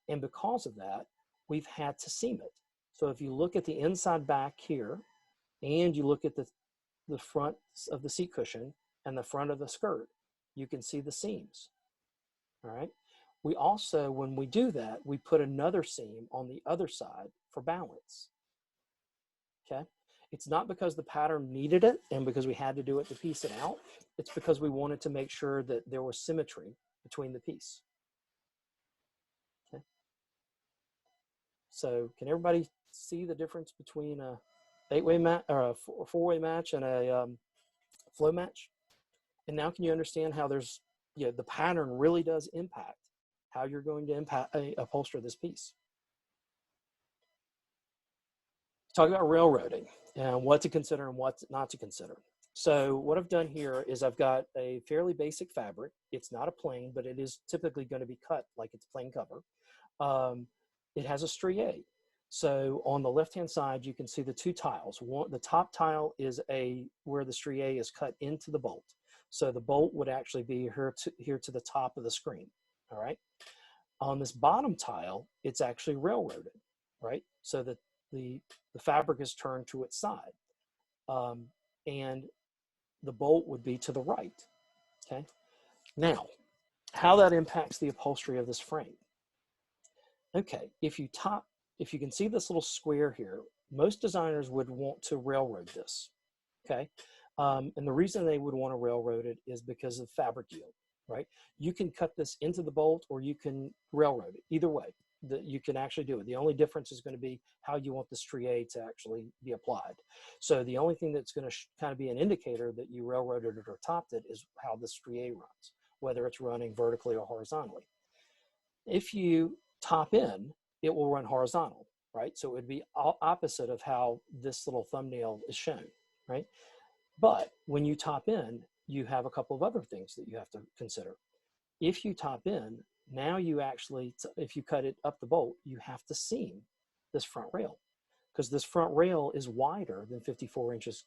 And because of that, we've had to seam it. So if you look at the inside back here, and you look at the front of the seat cushion and the front of the skirt, you can see the seams, all right? We also, when we do that, we put another seam on the other side for balance, okay? It's not because the pattern needed it and because we had to do it to piece it out. It's because we wanted to make sure that there was symmetry between the piece. Okay. So can everybody see the difference between a eight-way match or a four-way match and a flow match? And now can you understand how there's, you know, the pattern really does impact how you're going to upholster this piece. Talk about railroading and what to consider and what not to consider. So what I've done here is I've got a fairly basic fabric. It's not a plain, but it is typically going to be cut like it's plain cover. It has a strié. So on the left-hand side, you can see the two tiles. One, the top tile is where the strié is cut into the bolt. So the bolt would actually be here to the top of the screen, all right? On this bottom tile, it's actually railroaded, right? So that the fabric is turned to its side. And the bolt would be to the right, okay? Now, how that impacts the upholstery of this frame. Okay, if you can see this little square here, most designers would want to railroad this, okay? And the reason they would want to railroad it is because of fabric yield, right? You can cut this into the bolt or you can railroad it. Either way, you can actually do it. The only difference is going to be how you want the strié to actually be applied. So the only thing that's going to kind of be an indicator that you railroaded it or topped it is how the strié runs, whether it's running vertically or horizontally. If you top in, it will run horizontal, right? So it would be opposite of how this little thumbnail is shown, right? But when you top in, you have a couple of other things that you have to consider. If you top in, now you actually, if you cut it up the bolt, you have to seam this front rail because this front rail is wider than 54 inches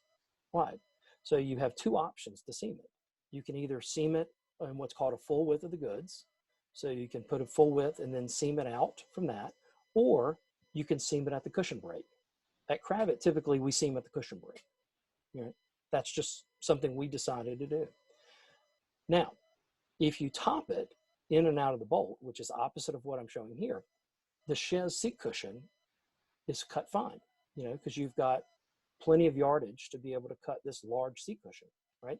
wide. So you have two options to seam it. You can either seam it in what's called a full width of the goods. So you can put a full width and then seam it out from that, or you can seam it at the cushion break. At Kravet, typically we seam at the cushion break. You know, that's just something we decided to do. Now, if you top it in and out of the bolt, which is opposite of what I'm showing here, the chaise seat cushion is cut fine, you know, because you've got plenty of yardage to be able to cut this large seat cushion, right?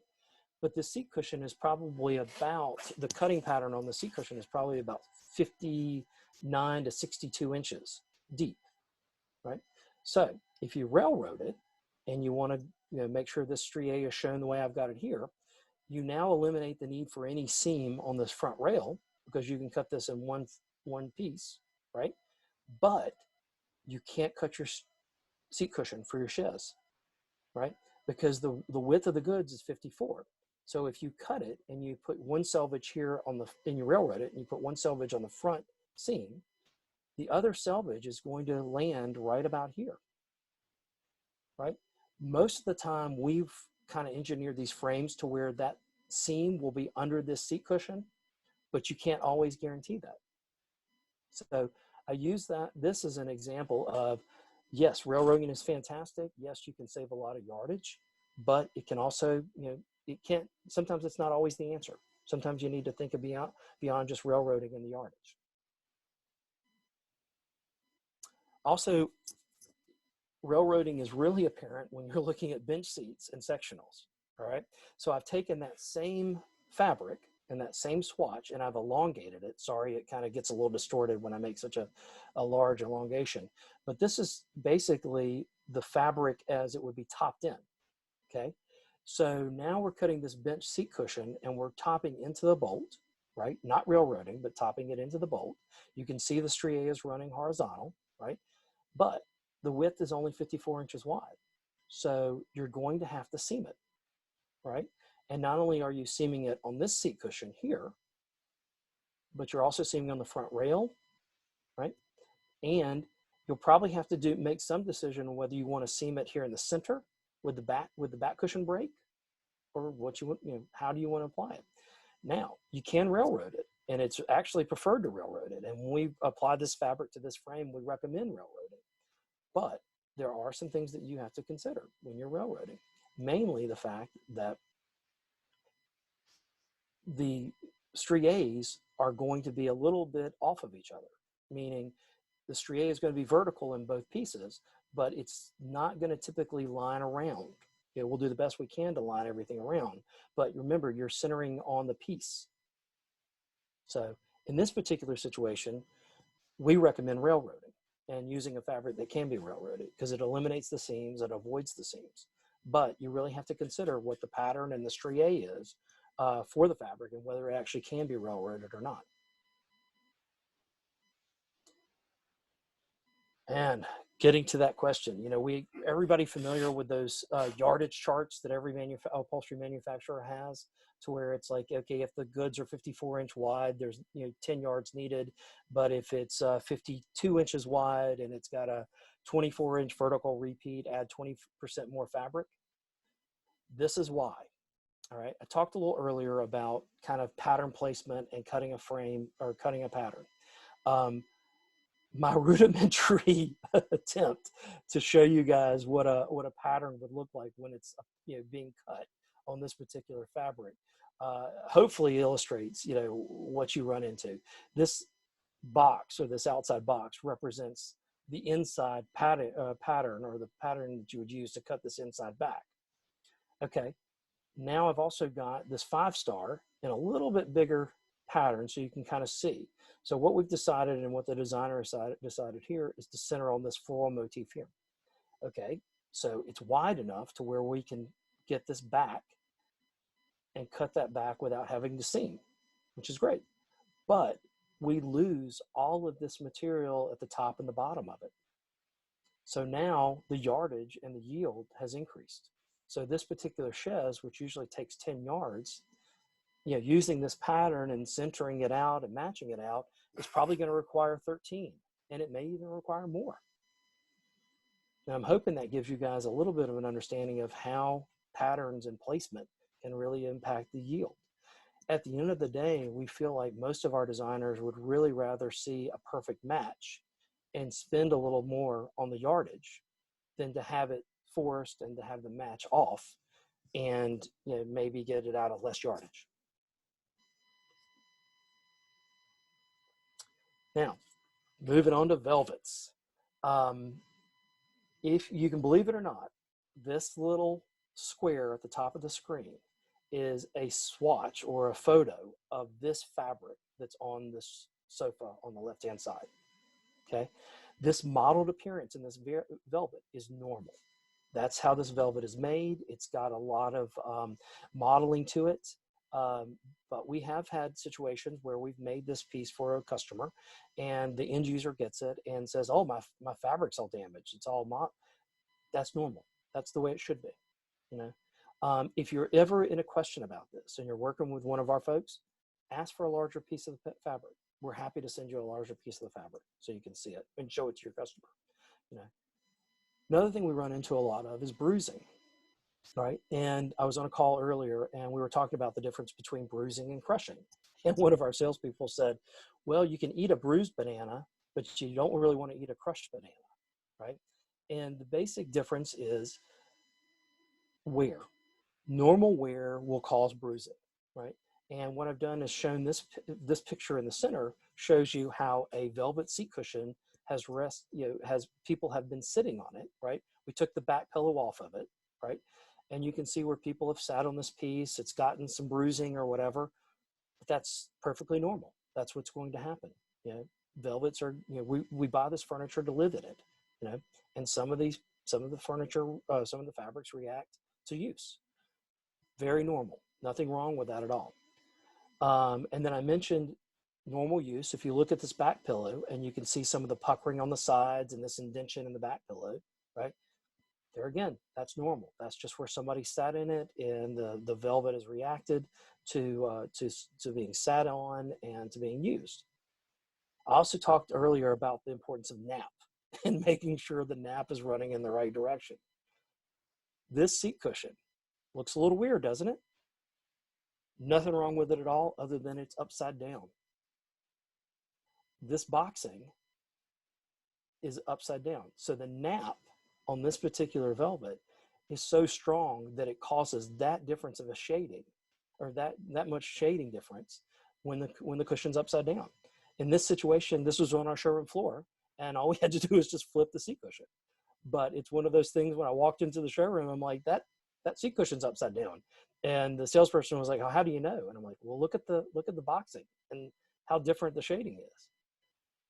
But the seat cushion is probably about, the cutting pattern on the seat cushion is probably about 59 to 62 inches deep, right? So if you railroad it and you want to make sure this strié is shown the way I've got it here, you now eliminate the need for any seam on this front rail because you can cut this in one piece, right? But you can't cut your seat cushion for your chaise, right? Because the width of the goods is 54. So if you cut it and you put one selvage here and you railroad it and you put one selvage on the front seam, the other selvage is going to land right about here, right? Most of the time we've kind of engineered these frames to where that seam will be under this seat cushion, but you can't always guarantee that. So I use this as an example of, yes, railroading is fantastic. Yes, you can save a lot of yardage, but it can also, sometimes it's not always the answer. Sometimes you need to think of beyond just railroading and the yardage. Also, railroading is really apparent when you're looking at bench seats and sectionals, all right? So I've taken that same fabric and that same swatch and I've elongated it. Sorry, it kind of gets a little distorted when I make such a large elongation. But this is basically the fabric as it would be topped in, okay? So now we're cutting this bench seat cushion and we're topping into the bolt, right? Not railroading, but topping it into the bolt. You can see the strié is running horizontal, right? But the width is only 54 inches wide. So you're going to have to seam it, right? And not only are you seaming it on this seat cushion here, but you're also seaming on the front rail, right? And you'll probably have to make some decision on whether you want to seam it here in the center with the back cushion break, or how do you want to apply it? Now, you can railroad it, and it's actually preferred to railroad it. And when we apply this fabric to this frame, we recommend railroading. But there are some things that you have to consider when you're railroading, mainly the fact that the striés are going to be a little bit off of each other, meaning the strié is going to be vertical in both pieces, but it's not going to typically line around. We'll do the best we can to line everything around, but remember, you're centering on the piece. So in this particular situation, we recommend railroading and using a fabric that can be railroaded because it eliminates the seams, it avoids the seams. But you really have to consider what the pattern and the strié is for the fabric and whether it actually can be railroaded or not. And getting to that question, everybody familiar with those yardage charts that every upholstery manufacturer has, to where it's like, okay, if the goods are 54-inch wide, there's 10 yards needed, but if it's 52 inches wide and it's got a 24-inch vertical repeat, add 20% more fabric. This is why. All right, I talked a little earlier about kind of pattern placement and cutting a frame or cutting a pattern. My rudimentary attempt to show you guys what a pattern would look like when it's being cut on this particular fabric, hopefully illustrates what you run into. This box, or this outside box, represents the inside pattern, or the pattern that you would use to cut this inside back. Okay, now I've also got this 5-star in a little bit bigger pattern, so you can kind of see. So what we've decided, and what the designer decided here, is to center on this floral motif here. Okay, so it's wide enough to where we can get this back and cut that back without having to seam, which is great. But we lose all of this material at the top and the bottom of it. So now the yardage and the yield has increased. So this particular chaise, which usually takes 10 yards, using this pattern and centering it out and matching it out, is probably going to require 13, and it may even require more. And I'm hoping that gives you guys a little bit of an understanding of how patterns and placement can really impact the yield. At the end of the day, we feel like most of our designers would really rather see a perfect match and spend a little more on the yardage than to have it forced and to have the match off and maybe get it out of less yardage. Now, moving on to velvets. If you can believe it or not, this little square at the top of the screen is a swatch or a photo of this fabric that's on this sofa on the left-hand side. Okay, this modeled appearance in this velvet is normal. That's how this velvet is made. It's got a lot of modeling to it. But we have had situations where we've made this piece for a customer, and the end user gets it and says, "Oh, my fabric's all damaged. It's all That's normal. That's the way it should be." If you're ever in a question about this and you're working with one of our folks, ask for a larger piece of the fabric. We're happy to send you a larger piece of the fabric so you can see it and show it to your customer. Another thing we run into a lot of is bruising. Right. And I was on a call earlier and we were talking about the difference between bruising and crushing. And one of our salespeople said, well, you can eat a bruised banana, but you don't really want to eat a crushed banana. Right. And the basic difference is wear. Normal wear will cause bruising. Right. And what I've done is shown this picture in the center shows you how a velvet seat cushion has people have been sitting on it. Right. We took the back pillow off of it. Right. And you can see where people have sat on this piece. It's gotten some bruising or whatever, but that's perfectly normal. That's what's going to happen. Velvets are, we buy this furniture to live in it, and some of the furniture, some of the fabrics react to use. Very normal. Nothing wrong with that at all. And then I mentioned normal use. If you look at this back pillow and you can see some of the puckering on the sides and this indentation in the back pillow, right? There again, that's normal. That's just where somebody sat in it, and the velvet has reacted to being sat on and to being used. I also talked earlier about the importance of nap and making sure the nap is running in the right direction. This seat cushion looks a little weird, doesn't it? Nothing wrong with it at all, other than it's upside down. This boxing is upside down. So the nap on this particular velvet is so strong that it causes that difference of a shading, or that much shading difference when the cushion's upside down. In this situation, this was on our showroom floor, and all we had to do was just flip the seat cushion. But it's one of those things, when I walked into the showroom, I'm like, that seat cushion's upside down. And the salesperson was like, "Oh, how do you know?" And I'm like, "Well, look at the boxing and how different the shading is."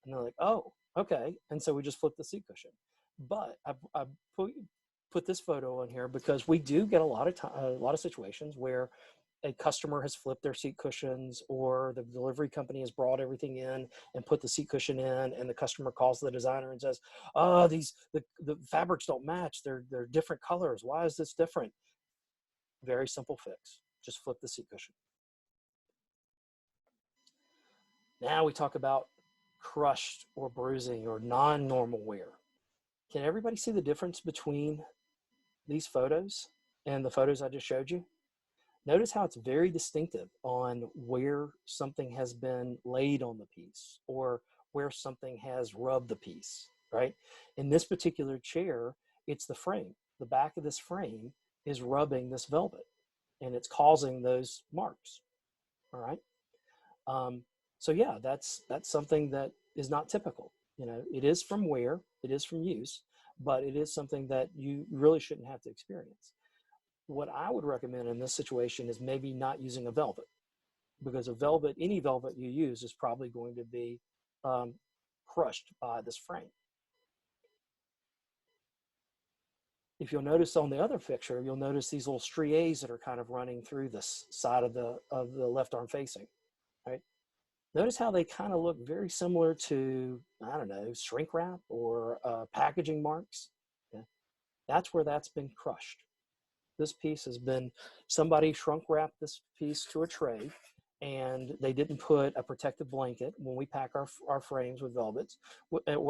And they're like, "Oh, okay." And so we just flipped the seat cushion. But I put this photo on here because we do get a lot of situations where a customer has flipped their seat cushions, or the delivery company has brought everything in and put the seat cushion in, and the customer calls the designer and says, oh, the fabrics don't match. They're different colors. Why is this different? Very simple fix. Just flip the seat cushion. Now we talk about crushed or bruising or non-normal wear. Can everybody see the difference between these photos and the photos I just showed you? Notice how it's very distinctive on where something has been laid on the piece or where something has rubbed the piece, right? In this particular chair, it's the frame. The back of this frame is rubbing this velvet, and it's causing those marks, all right? So yeah, that's something that is not typical. You know, it is from wear, it is from use, but it is something that you really shouldn't have to experience. What I would recommend in this situation is maybe not using a velvet, because a velvet, any velvet you use is probably going to be crushed by this frame. If you'll notice on the other picture, you'll notice these little striations that are kind of running through this side of the left arm facing, right? Notice how they kind of look very similar to, I don't know, shrink wrap or packaging marks. Yeah. That's where that's been crushed. This piece has been, somebody shrunk wrapped this piece to a tray, and they didn't put a protective blanket. When we pack our frames with velvets,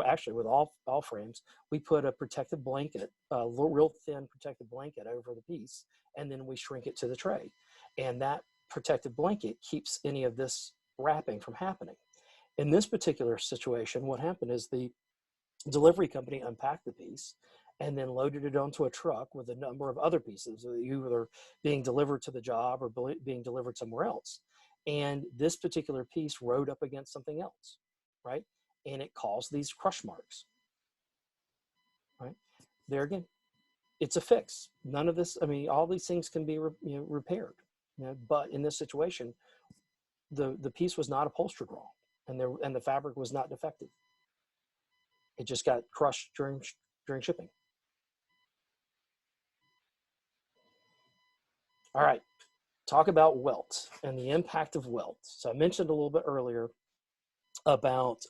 actually with all frames, we put a protective blanket, a real thin protective blanket over the piece, and then we shrink it to the tray. And that protective blanket keeps any of this wrapping from happening. In this particular situation, what happened is the delivery company unpacked the piece and then loaded it onto a truck with a number of other pieces, either being delivered to the job or being delivered somewhere else. And this particular piece rode up against something else, right? And it caused these crush marks, right? There again, it's a fix. None of this, I mean, all these things can be repaired, but in this situation, the piece was not upholstered wrong, and the fabric was not defective. It just got crushed during shipping. All right, talk about welt and the impact of welt. So I mentioned a little bit earlier about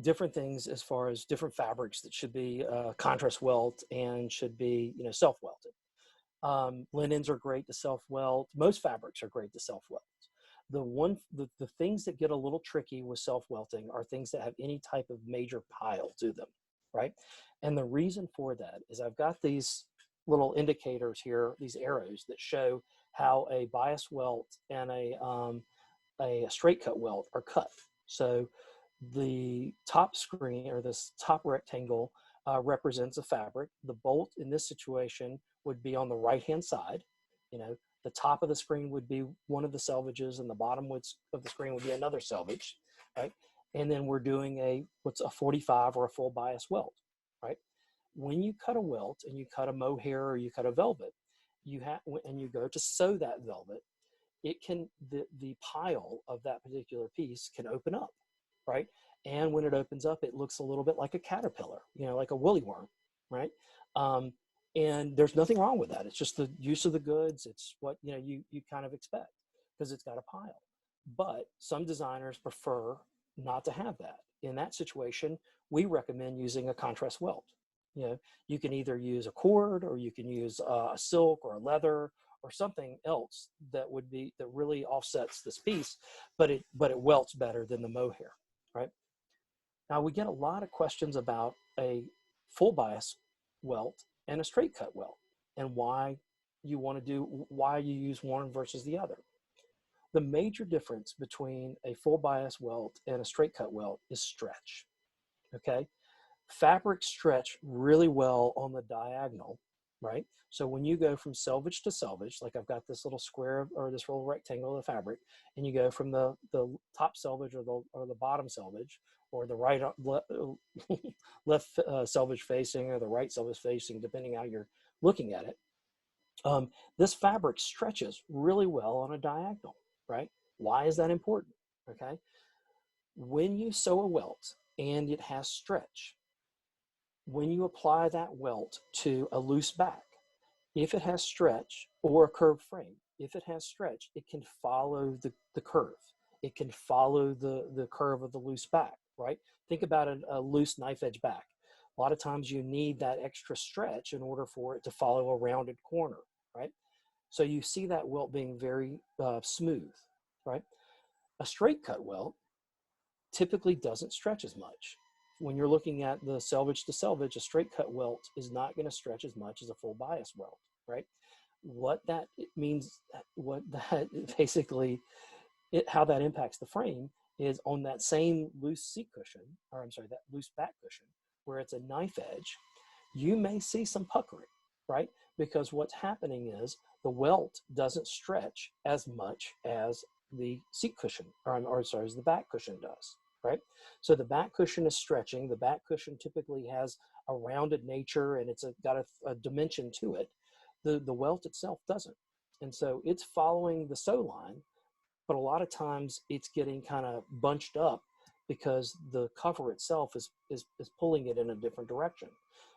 different things as far as different fabrics that should be contrast welt and should be self-welted. Linens are great to self-welt. Most fabrics are great to self-welt. The things that get a little tricky with self-welting are things that have any type of major pile to them, right? And the reason for that is I've got these little indicators here, these arrows that show how a bias welt and a straight cut welt are cut. So the top screen, or this top rectangle, represents a fabric. The bolt in this situation would be on the right-hand side. The top of the screen would be one of the selvages, and the bottom of the screen would be another selvage, right? And then we're doing what's a 45 or a full bias welt, right? When you cut a welt and you cut a mohair or you cut a velvet, and you go to sew that velvet, the pile of that particular piece can open up, right? And when it opens up, it looks a little bit like a caterpillar, like a woolly worm, right? And there's nothing wrong with that. It's just the use of the goods. It's what you kind of expect, because it's got a pile. But some designers prefer not to have that. In that situation, we recommend using a contrast welt. You can either use a cord, or you can use a silk or a leather or something else that really offsets this piece, but it welts better than the mohair, right? Now we get a lot of questions about a full bias welt and a straight cut welt, and why you use one versus the other. The major difference between a full bias welt and a straight cut welt is stretch, okay? Fabrics stretch really well on the diagonal, right? So when you go from selvage to selvage, like I've got this little square or this little rectangle of fabric, and you go from the top selvage or the bottom selvage, or the right left selvage facing or the right selvage facing, depending how you're looking at it, this fabric stretches really well on a diagonal, right? Why is that important? Okay, when you sew a welt and it has stretch, when you apply that welt to a loose back, if it has stretch or a curved frame, if it has stretch, it can follow the curve. It can follow the curve of the loose back, right? Think about a loose knife edge back. A lot of times you need that extra stretch in order for it to follow a rounded corner, right? So you see that welt being very smooth, right? A straight cut welt typically doesn't stretch as much. When you're looking at the selvage to selvage, a straight cut welt is not going to stretch as much as a full bias welt, right? What that means, what that basically, how that impacts the frame is on that same loose seat cushion, or I'm sorry, that loose back cushion, where it's a knife edge, you may see some puckering, right? Because what's happening is the welt doesn't stretch as much as the seat cushion, or sorry, as the back cushion does, right? So the back cushion is stretching. The back cushion typically has a rounded nature and it's got a dimension to it. The welt itself doesn't. And so it's following the sew line, but a lot of times it's getting kind of bunched up because the cover itself is pulling it in a different direction.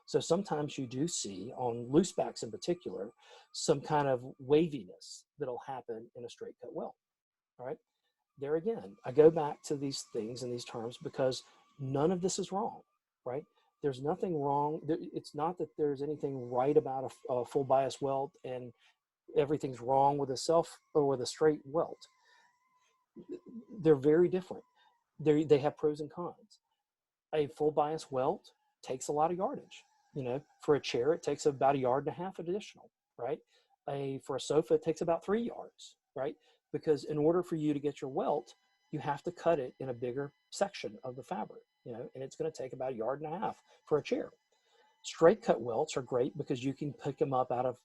So sometimes you do see, on loose backs in particular, some kind of waviness that'll happen in a straight cut welt, all right? There again, I go back to these things and these terms because none of this is wrong, right? There's nothing wrong. It's not that there's anything right about a full bias welt and everything's wrong with a self or with a straight welt. They're very different. They have pros and cons. A full bias welt takes a lot of yardage. You know, for a chair, it takes about 1.5 yards additional, right? For a sofa, it takes about 3 yards, right? Because in order for you to get your welt, you have to cut it in a bigger section of the fabric, you know, and it's going to take about 1.5 yards for a chair. Straight cut welts are great because you can pick them up out of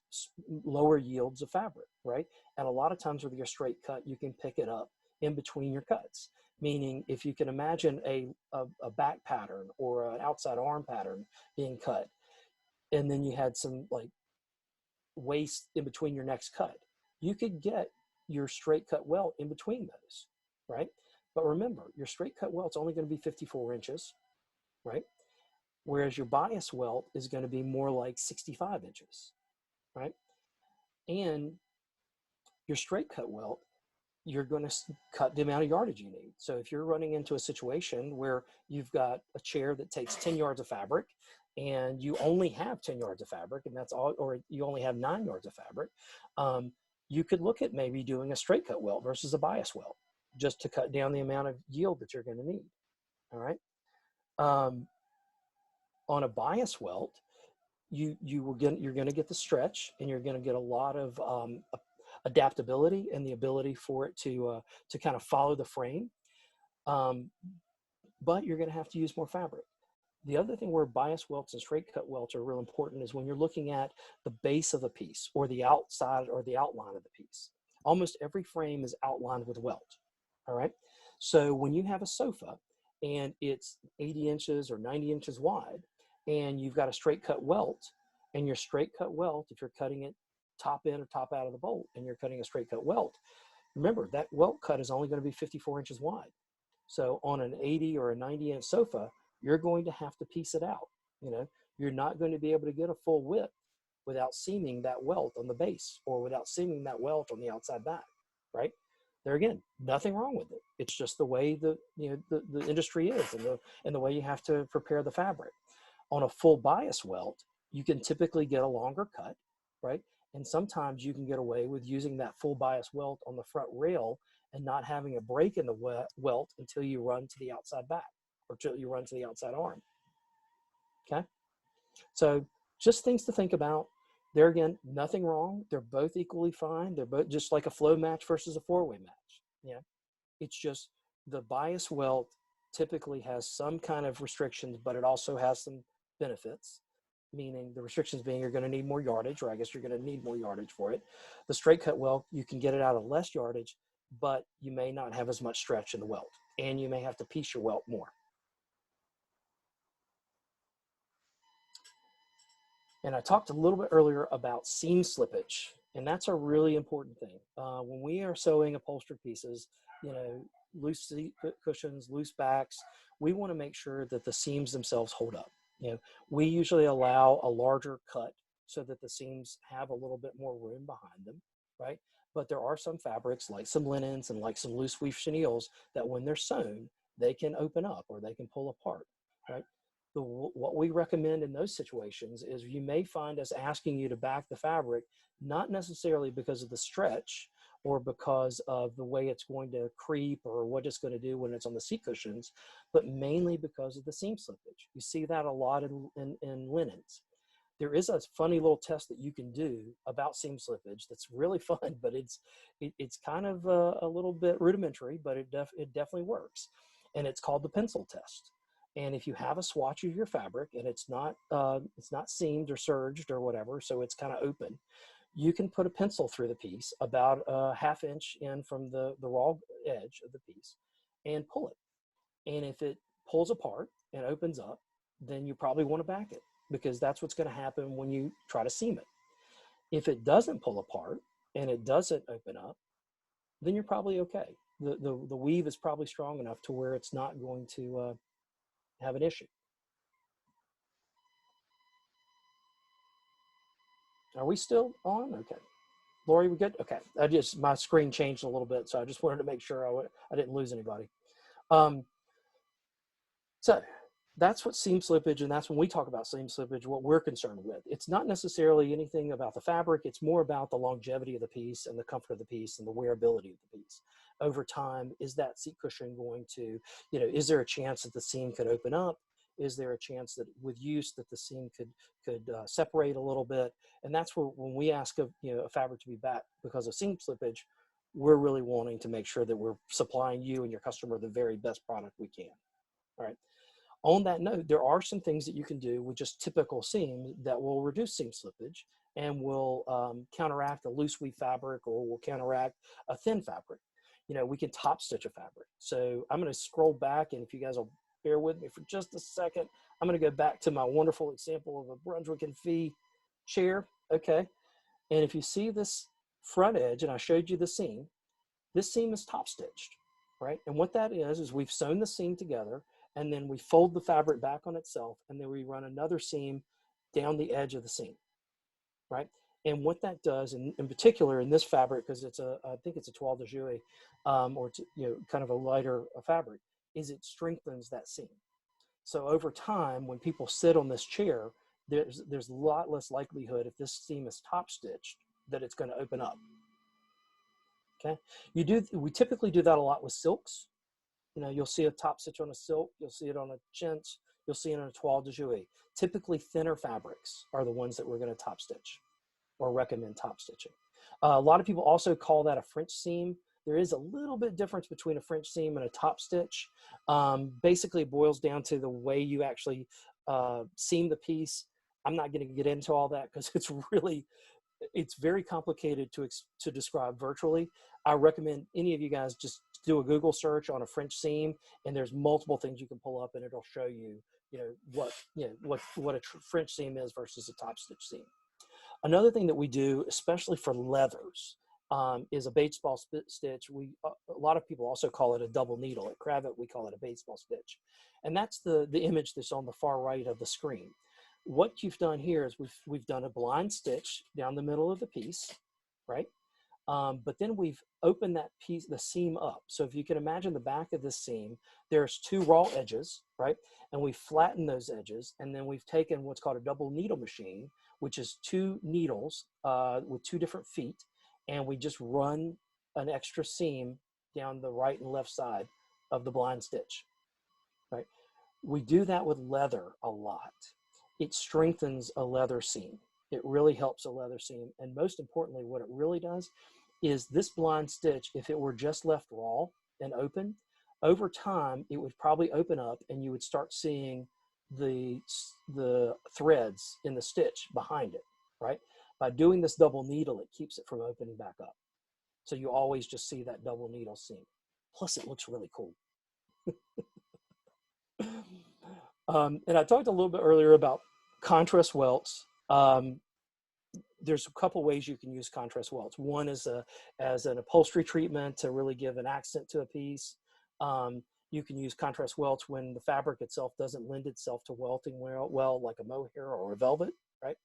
lower yields of fabric, right? And a lot of times with your straight cut, you can pick it up in between your cuts. Meaning, if you can imagine a back pattern or an outside arm pattern being cut, and then you had some like waist in between your next cut, you could get your straight cut welt in between those, right? But remember, your straight cut welt's only going to be 54 inches, right? Whereas your bias welt is going to be more like 65 inches, right? And your straight cut welt, you're going to cut the amount of yardage you need. So if you're running into a situation where you've got a chair that takes 10 yards of fabric and you only have 10 yards of fabric, and that's all, or you only have 9 yards of fabric, you could look at maybe doing a straight cut welt versus a bias welt just to cut down the amount of yield that you're going to need. All right. On a bias welt, you're going to get the stretch, and you're going to get a lot of adaptability and the ability for it to kind of follow the frame. But you're going to have to use more fabric. The other thing where bias welts and straight cut welts are real important is when you're looking at the base of the piece or the outside or the outline of the piece. Almost every frame is outlined with welt. All right. So when you have a sofa and it's 80 inches or 90 inches wide, and you've got a straight cut welt, and your straight cut welt, if you're cutting it top in or top out of the bolt and you're cutting a straight cut welt, remember that welt cut is only going to be 54 inches wide. So on an 80 or a 90 inch sofa, you're going to have to piece it out. You know, you're not going to be able to get a full width without seaming that welt on the base or without seaming that welt on the outside back, right? There again, nothing wrong with it. It's just the way the industry is, and the way you have to prepare the fabric. On a full bias welt, you can typically get a longer cut, right? And sometimes you can get away with using that full bias welt on the front rail and not having a break in the welt until you run to the outside back or until you run to the outside arm. Okay? So just things to think about. There again, nothing wrong. They're both equally fine. They're both just like a flow match versus a four-way match. Yeah. It's just the bias welt typically has some kind of restrictions, but it also has some benefits, meaning the restrictions being you're going to need more yardage, or I guess you're going to need more yardage for it. The straight cut welt, you can get it out of less yardage, but you may not have as much stretch in the welt, and you may have to piece your welt more. And I talked a little bit earlier about seam slippage, and that's a really important thing. When we are sewing upholstered pieces, you know, loose seat cushions, loose backs, we want to make sure that the seams themselves hold up. You know, we usually allow a larger cut so that the seams have a little bit more room behind them. right? But there are some fabrics like some linens and like some loose weave chenilles that when they're sewn, they can open up or they can pull apart, right? What we recommend in those situations is you may find us asking you to back the fabric, not necessarily because of the stretch or because of the way it's going to creep or what it's going to do when it's on the seat cushions, but mainly because of the seam slippage. You see that a lot in linens. There is a funny little test that you can do about seam slippage that's really fun, but it's kind of a little bit rudimentary, but it definitely works. And it's called the pencil test. And if you have a swatch of your fabric and it's not seamed or serged or whatever, so it's kind of open, you can put a pencil through the piece about a ½ inch in from the raw edge of the piece and pull it. And if it pulls apart and opens up, then you probably want to back it, because that's what's going to happen when you try to seam it. If it doesn't pull apart and it doesn't open up, then you're probably okay. The weave is probably strong enough to where it's not going to have an issue. Are we still on? Okay. Lori, we good? Okay. My screen changed a little bit, so I just wanted to make sure I didn't lose anybody. So that's what seam slippage, and that's when we talk about seam slippage, what we're concerned with. It's not necessarily anything about the fabric. It's more about the longevity of the piece and the comfort of the piece and the wearability of the piece. Over time, is that seat cushion going to, is there a chance that the seam could open up? Is there a chance that with use that the seam could separate a little bit? And that's where, when we ask a fabric to be back because of seam slippage, we're really wanting to make sure that we're supplying you and your customer the very best product we can. All right. On that note, there are some things that you can do with just typical seam that will reduce seam slippage and will counteract a loose weave fabric or will counteract a thin fabric. We can top stitch a fabric. So I'm going to scroll back, and if you guys will bear with me for just a second, I'm going to go back to my wonderful example of a Brunswick and Fee chair. Okay. And if you see this front edge, and I showed you the seam, this seam is top stitched, right? And what that is we've sewn the seam together, and then we fold the fabric back on itself, and then we run another seam down the edge of the seam, right? And what that does, in particular in this fabric, because I think it's a toile de jouer, or kind of a lighter fabric, is it strengthens that seam. So over time, when people sit on this chair, there's a lot less likelihood, if this seam is top stitched, that it's going to open up. Okay, we typically do that a lot with silks. You'll see a top stitch on a silk, you'll see it on a chintz, you'll see it on a toile de jouer. Typically thinner fabrics are the ones that we're going to top stitch or recommend top stitching. A lot of people also call that a French seam. There is a little bit difference between a French seam and a top stitch. Basically, it boils down to the way you actually seam the piece. I'm not going to get into all that because it's very complicated to describe virtually. I recommend any of you guys just do a Google search on a French seam, and there's multiple things you can pull up, and it'll show you, what a French seam is versus a top stitch seam. Another thing that we do, especially for leathers, is a baseball stitch. A lot of people also call it a double needle. At Kravet, we call it a baseball stitch, and that's the image that's on the far right of the screen. What you've done here is we've done a blind stitch down the middle of the piece, right? But then we've opened that piece, the seam up. So if you can imagine the back of this seam, there's two raw edges, right? And we flatten those edges, and then we've taken what's called a double needle machine, which is two needles with two different feet, and we just run an extra seam down the right and left side of the blind stitch, right? We do that with leather a lot. It strengthens a leather seam. It really helps a leather seam. And most importantly, what it really does is this blind stitch, if it were just left raw and open, over time, it would probably open up and you would start seeing the threads in the stitch behind it, right? By doing this double needle, it keeps it from opening back up. So you always just see that double needle seam. Plus, it looks really cool. And I talked a little bit earlier about contrast welts. There's a couple ways you can use contrast welts. One is as an upholstery treatment to really give an accent to a piece. You can use contrast welts when the fabric itself doesn't lend itself to welting well, like a mohair or a velvet, right?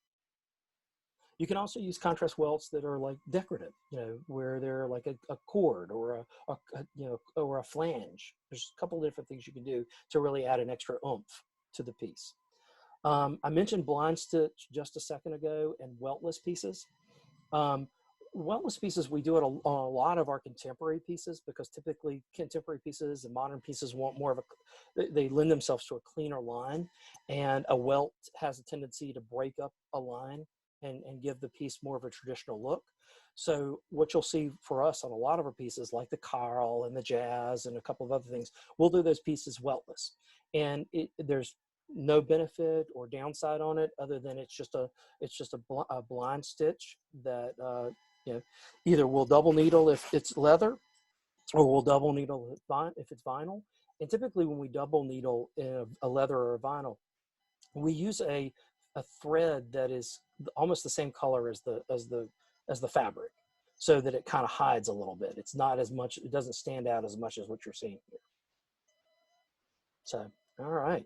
You can also use contrast welts that are like decorative, you know, where they're like a cord or you know, or a flange. There's a couple of different things you can do to really add an extra oomph to the piece. I mentioned blind stitch just a second ago and weltless pieces. Weltless pieces, we do it on a lot of our contemporary pieces, because typically contemporary pieces and modern pieces want more of they lend themselves to a cleaner line, and a welt has a tendency to break up a line and give the piece more of a traditional look. So what you'll see for us on a lot of our pieces, like the Carl and the Jazz and a couple of other things, we'll do those pieces weltless. And there's no benefit or downside on it other than it's just a blind stitch that you know, either we'll double needle if it's leather, or we'll double needle if it's vinyl. And typically when we double needle in a leather or a vinyl, we use a thread that is almost the same color as the fabric, so that it kind of hides a little bit. It's not as much, it doesn't stand out as much as what you're seeing here. So, all right.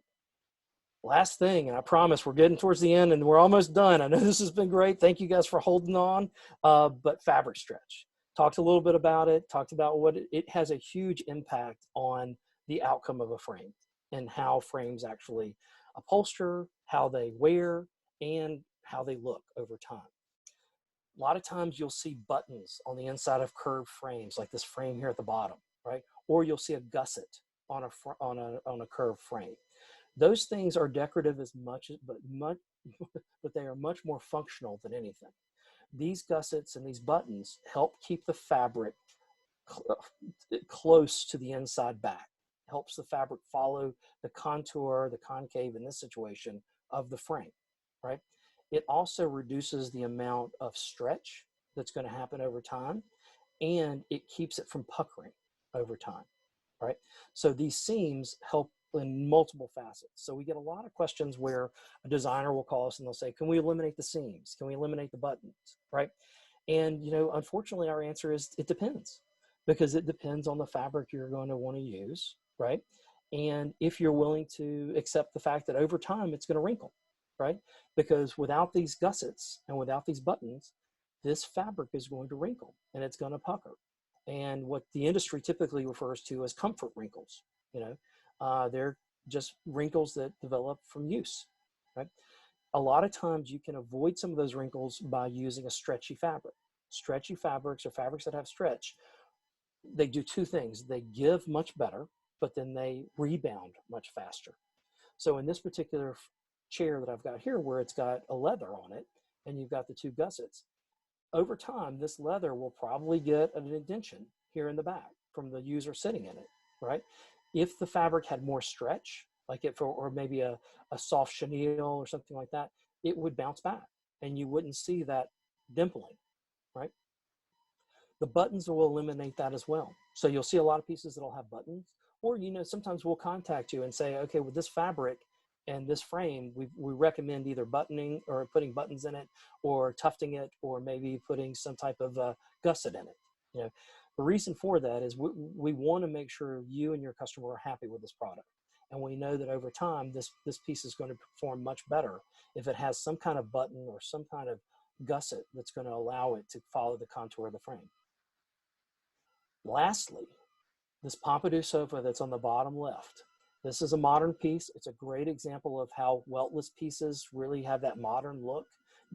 Last thing, and I promise we're getting towards the end and we're almost done. I know this has been great. Thank you guys for holding on. But fabric stretch. Talked a little bit about it, talked about what it has a huge impact on the outcome of a frame and how frames actually upholster, how they wear, and how they look over time. A lot of times you'll see buttons on the inside of curved frames, like this frame here at the bottom, right? Or you'll see a gusset on a curved frame. Those things are decorative but they are much more functional than anything. These gussets and these buttons help keep the fabric close to the inside back. Helps the fabric follow the contour, the concave in this situation, of the frame, right? It also reduces the amount of stretch that's going to happen over time, and it keeps it from puckering over time, right? So these seams help in multiple facets. So we get a lot of questions where a designer will call us and they'll say, can we eliminate the seams? Can we eliminate the buttons, right? And, you know, unfortunately our answer is it depends, because it depends on the fabric you're going to want to use, right? And if you're willing to accept the fact that over time it's going to wrinkle, right? Because without these gussets and without these buttons, this fabric is going to wrinkle and it's going to pucker. And what the industry typically refers to as comfort wrinkles, you know, they're just wrinkles that develop from use, right? A lot of times you can avoid some of those wrinkles by using a stretchy fabric. Stretchy fabrics, or fabrics that have stretch, they do two things. They give much better, but then they rebound much faster. So in this particular chair that I've got here, where it's got a leather on it and you've got the two gussets, over time, this leather will probably get an indentation here in the back from the user sitting in it, right? If the fabric had more stretch, like or maybe a soft chenille or something like that, it would bounce back and you wouldn't see that dimpling, right? The buttons will eliminate that as well. So you'll see a lot of pieces that'll have buttons, or, you know, sometimes we'll contact you and say, okay, with this fabric and this frame, we recommend either buttoning or putting buttons in it, or tufting it, or maybe putting some type of gusset in it. You know, the reason for that is we want to make sure you and your customer are happy with this product. And we know that over time, this piece is going to perform much better if it has some kind of button or some kind of gusset that's going to allow it to follow the contour of the frame. Lastly, this Pompidou sofa that's on the bottom left. This is a modern piece. It's a great example of how weltless pieces really have that modern look.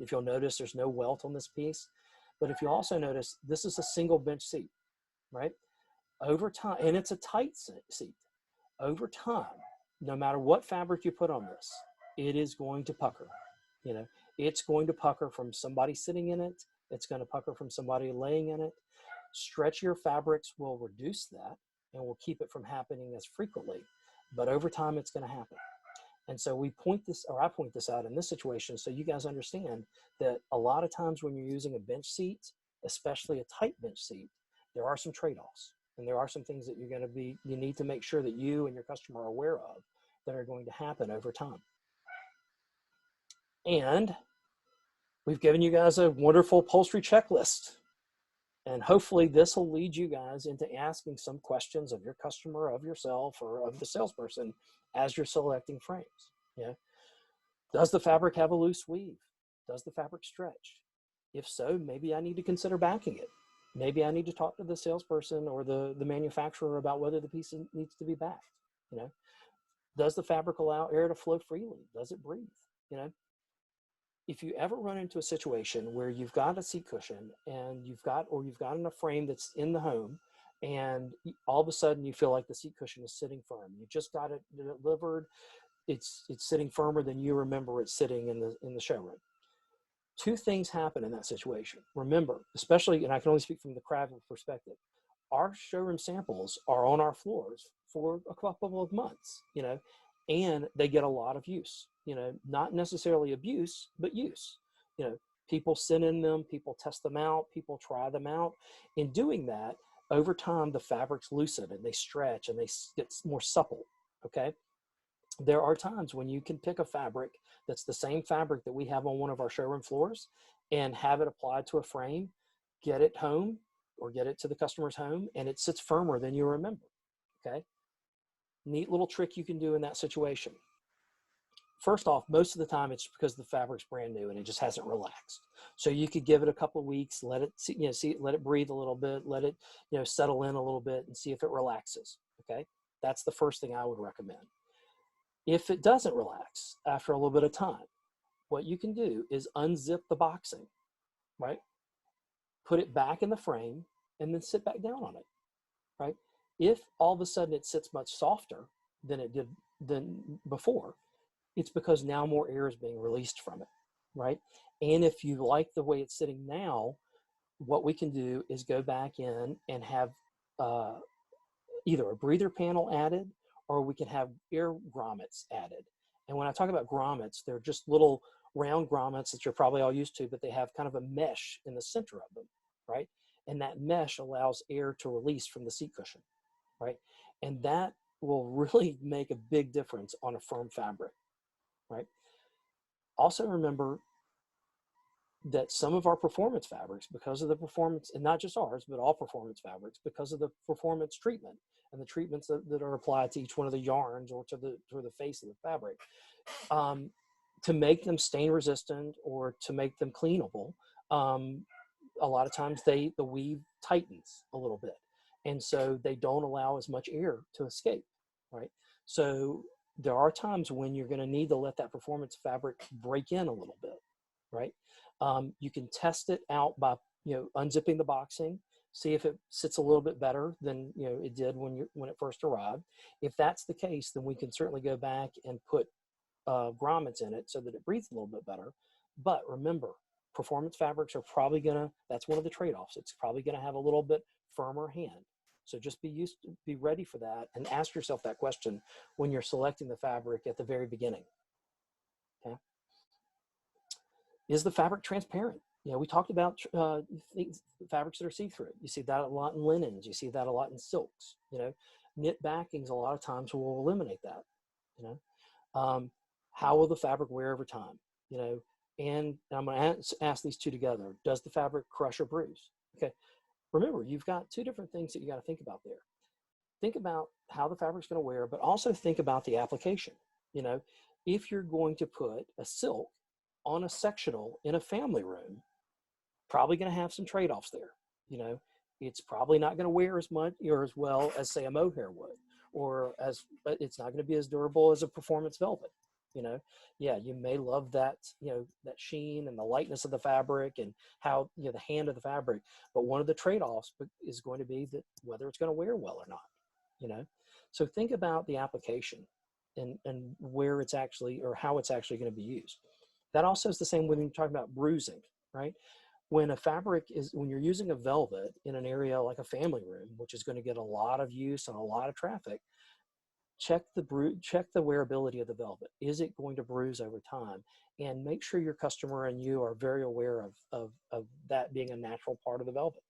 If you'll notice, there's no welt on this piece. But if you also notice, this is a single bench seat, right? Over time, and it's a tight seat. Over time, no matter what fabric you put on this, it is going to pucker. You know, it's going to pucker from somebody sitting in it. It's going to pucker from somebody laying in it. Stretchier fabrics will reduce that and will keep it from happening as frequently. But over time, it's going to happen. And so I point this out in this situation so you guys understand that a lot of times when you're using a bench seat, especially a tight bench seat, there are some trade-offs. And there are some things that you need to make sure that you and your customer are aware of that are going to happen over time. And we've given you guys a wonderful upholstery checklist. And hopefully this will lead you guys into asking some questions of your customer, of yourself, or of the salesperson as you're selecting frames. Yeah. Does the fabric have a loose weave? Does the fabric stretch? If so, maybe I need to consider backing it. Maybe I need to talk to the salesperson or the manufacturer about whether the piece needs to be backed. You know, does the fabric allow air to flow freely? Does it breathe? You know, if you ever run into a situation where you've got a seat cushion and you've got in a frame that's in the home, and all of a sudden you feel like the seat cushion is sitting firm, you just got it delivered, it's sitting firmer than you remember it sitting in the showroom. Two things happen in that situation. Remember, especially, and I can only speak from the Kravet perspective, our showroom samples are on our floors for a couple of months, you know, and they get a lot of use, you know, not necessarily abuse, but use. You know, people send in them, people test them out, people try them out. In doing that, over time, the fabrics loosen and they stretch and they get more supple, okay? There are times when you can pick a fabric that's the same fabric that we have on one of our showroom floors and have it applied to a frame, get it home or get it to the customer's home, and it sits firmer than you remember, okay? Neat little trick you can do in that situation. First off, most of the time it's because the fabric's brand new and it just hasn't relaxed. So you could give it a couple of weeks, let it let it breathe a little bit, let it, you know, settle in a little bit and see if it relaxes, okay? That's the first thing I would recommend. If it doesn't relax after a little bit of time, what you can do is unzip the boxing, right? Put it back in the frame and then sit back down on it, right? If all of a sudden it sits much softer than it did than before, it's because now more air is being released from it, right? And if you like the way it's sitting now, what we can do is go back in and have either a breather panel added, or we can have air grommets added. And when I talk about grommets, they're just little round grommets that you're probably all used to, but they have kind of a mesh in the center of them, right? And that mesh allows air to release from the seat cushion, right? And that will really make a big difference on a firm fabric, right? Also remember that some of our performance fabrics, because of the performance, and not just ours, but all performance fabrics, because of the performance treatment and the treatments that are applied to each one of the yarns or to the face of the fabric, to make them stain resistant or to make them cleanable, a lot of times the weave tightens a little bit, and so they don't allow as much air to escape, right? So there are times when you're going to need to let that performance fabric break in a little bit, right? You can test it out by, you know, unzipping the boxing, see if it sits a little bit better than, you know, it did when it first arrived. If that's the case, then we can certainly go back and put grommets in it so that it breathes a little bit better. But remember, performance fabrics are probably that's one of the trade-offs. It's probably gonna have a little bit firmer hand. So just be ready for that and ask yourself that question when you're selecting the fabric at the very beginning. Okay. Is the fabric transparent? You know, we talked about fabrics that are see-through. You see that a lot in linens. You see that a lot in silks. You know, knit backings a lot of times will eliminate that. You know, how will the fabric wear over time? You know, and I'm going to ask these two together. Does the fabric crush or bruise? Okay. Remember, you've got two different things that you got to think about there. Think about how the fabric's going to wear, but also think about the application. You know, if you're going to put a silk on a sectional in a family room, probably going to have some trade-offs there. You know, it's probably not going to wear as much or as well as, say, a mohair would, but it's not going to be as durable as a performance velvet. You know, yeah, you may love that, you know, that sheen and the lightness of the fabric and how, you know, the hand of the fabric, but one of the trade-offs is going to be that whether it's going to wear well or not. You know, so think about the application and where it's actually, or how it's actually going to be used. That also is the same when you're talking about bruising, right? When you're using a velvet in an area like a family room, which is going to get a lot of use and a lot of traffic, check the wearability of the velvet. Is it going to bruise over time? And make sure your customer and you are very aware of that being a natural part of the velvet.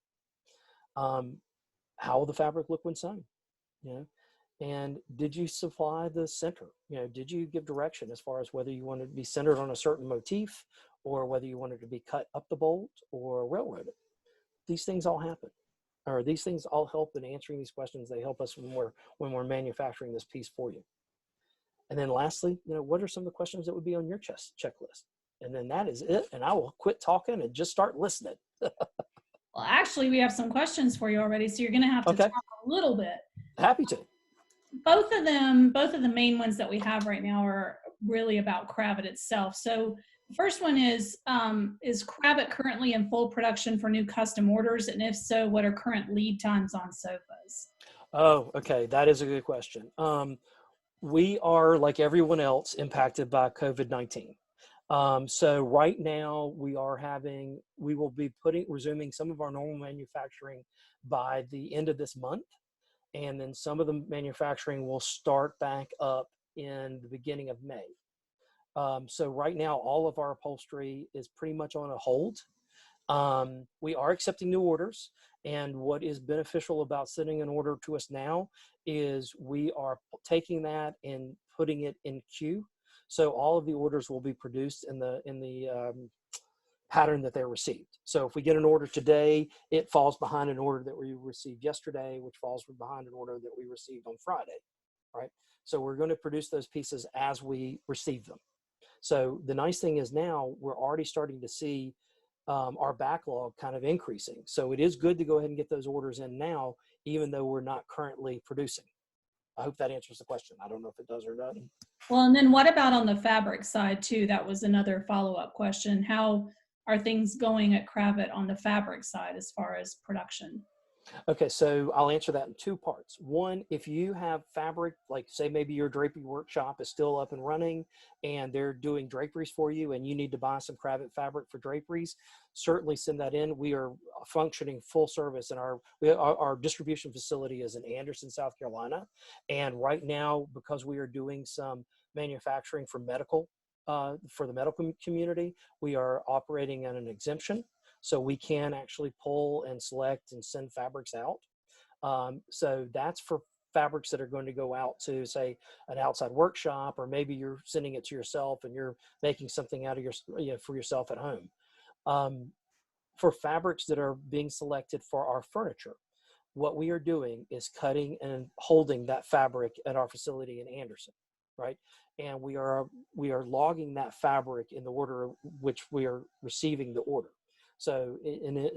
How will the fabric look when sewn? You know, and did you supply the center? You know, did you give direction as far as whether you wanted to be centered on a certain motif or whether you wanted to be cut up the bolt or railroaded? These things all happen, or these things all help in answering these questions. They help us when we're manufacturing this piece for you. And then lastly, you know, what are some of the questions that would be on your checklist? And then that is it. And I will quit talking and just start listening. Well, actually, we have some questions for you already, so you're going to have to Okay. talk a little bit. Happy to. Both of the main ones that we have right now are really about Kravet itself. So the first one is Kravet currently in full production for new custom orders? And if so, what are current lead times on sofas? Oh, okay. That is a good question. We are, like everyone else, impacted by COVID-19. So right now we will be resuming some of our normal manufacturing by the end of this month. And then some of the manufacturing will start back up in the beginning of May. So right now, all of our upholstery is pretty much on a hold. We are accepting new orders. And what is beneficial about sending an order to us now is we are taking that and putting it in queue. So all of the orders will be produced in the pattern that they received. So if we get an order today, it falls behind an order that we received yesterday, which falls behind an order that we received on Friday, right? So we're going to produce those pieces as we receive them. So the nice thing is now we're already starting to see our backlog kind of increasing. So it is good to go ahead and get those orders in now, even though we're not currently producing. I hope that answers the question. I don't know if it does or not. Well, and then what about on the fabric side too? That was another follow-up question. How are things going at Kravet on the fabric side as far as production? Okay, so I'll answer that in two parts. One, if you have fabric, like say maybe your drapery workshop is still up and running and they're doing draperies for you and you need to buy some fabric for draperies, certainly send that in. We are functioning full service, and our distribution facility is in Anderson, South Carolina. And right now, because we are doing some manufacturing for the medical community, we are operating on an exemption. So we can actually pull and select and send fabrics out. So that's for fabrics that are going to go out to, say, an outside workshop, or maybe you're sending it to yourself and you're making something out of for yourself at home. For fabrics that are being selected for our furniture, what we are doing is cutting and holding that fabric at our facility in Anderson, right? And we are logging that fabric in the order which we are receiving the order. So,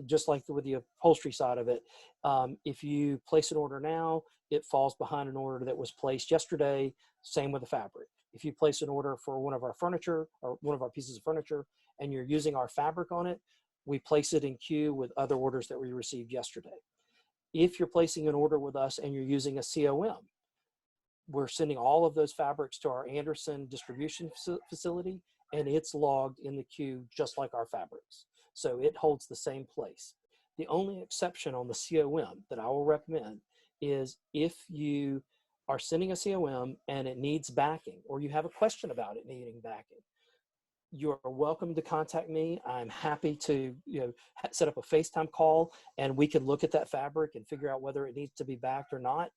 just like with the upholstery side of it, if you place an order now, it falls behind an order that was placed yesterday. Same with the fabric. If you place an order for one of our furniture or one of our pieces of furniture and you're using our fabric on it, we place it in queue with other orders that we received yesterday. If you're placing an order with us and you're using a COM, we're sending all of those fabrics to our Anderson distribution facility, and it's logged in the queue just like our fabrics. So it holds the same place. The only exception on the COM that I will recommend is if you are sending a COM and it needs backing, or you have a question about it needing backing, you're welcome to contact me. I'm happy to set up a FaceTime call and we can look at that fabric and figure out whether it needs to be backed or not.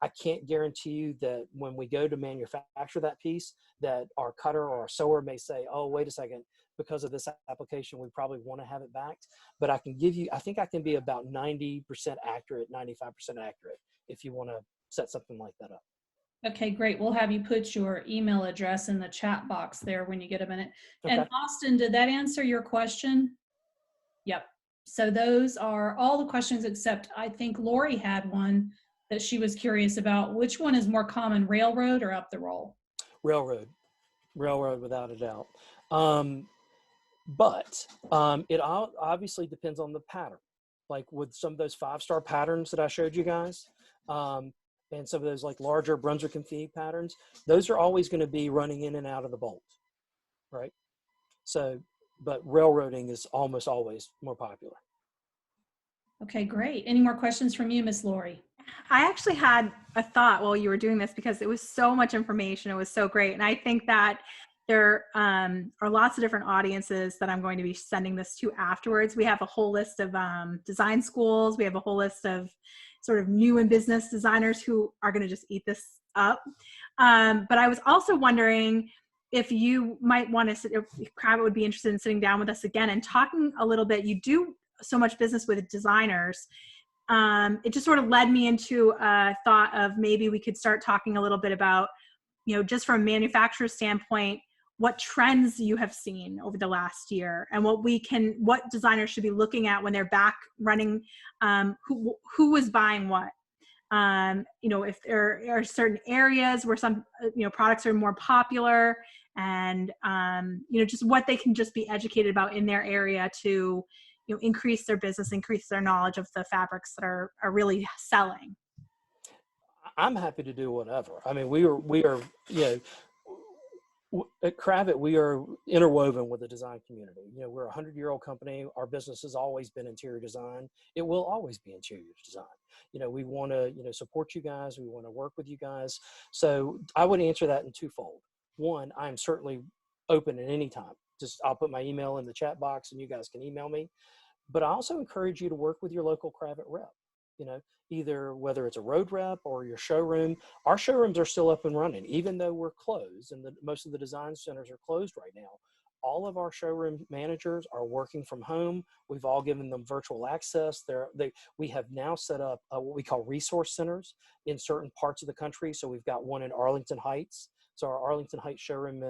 I can't guarantee you that when we go to manufacture that piece that our cutter or our sewer may say, oh, wait a second, because of this application, we probably want to have it backed. But I think I can be about 90% accurate, 95% accurate if you want to set something like that up. Okay, great. We'll have you put your email address in the chat box there when you get a minute. Okay. And Austin, did that answer your question? Yep. So those are all the questions, except I think Lori had one that she was curious about. Which one is more common, railroad or up the roll? Railroad without a doubt. But it obviously depends on the pattern. Like with some of those 5-star patterns that I showed you guys, and some of those like larger Brunswick and Fee patterns, those are always going to be running in and out of the bolt, right? So, but railroading is almost always more popular. Okay, great. Any more questions from you, Miss Lori? I actually had a thought while you were doing this because it was so much information. It was so great. And I think that there are lots of different audiences that I'm going to be sending this to afterwards. We have a whole list of design schools. We have a whole list of sort of new in business designers who are going to just eat this up. But I was also wondering if you might want to, if Kravet would be interested in sitting down with us again and talking a little bit. You do so much business with designers. It just sort of led me into a thought of maybe we could start talking a little bit about, just from a manufacturer standpoint, what trends you have seen over the last year, and what designers should be looking at when they're back running, who was buying what. If there are certain areas where some, products are more popular, and, just what they can just be educated about in their area to, increase their business, increase their knowledge of the fabrics that are really selling. I'm happy to do whatever. I mean, we are, at Kravet, we are interwoven with the design community. We're a 100-year-old company. Our business has always been interior design. It will always be interior design. We want to, support you guys. We want to work with you guys. So I would answer that in twofold. One, I'm certainly open at any time. Just I'll put my email in the chat box and you guys can email me. But I also encourage you to work with your local Kravet rep. Either whether it's a road rep or your showroom. Our showrooms are still up and running, even though we're closed, and most of the design centers are closed right now. All of our showroom managers are working from home. We've all given them virtual access. We have now set up what we call resource centers in certain parts of the country. So we've got one in Arlington Heights. So our Arlington Heights showroom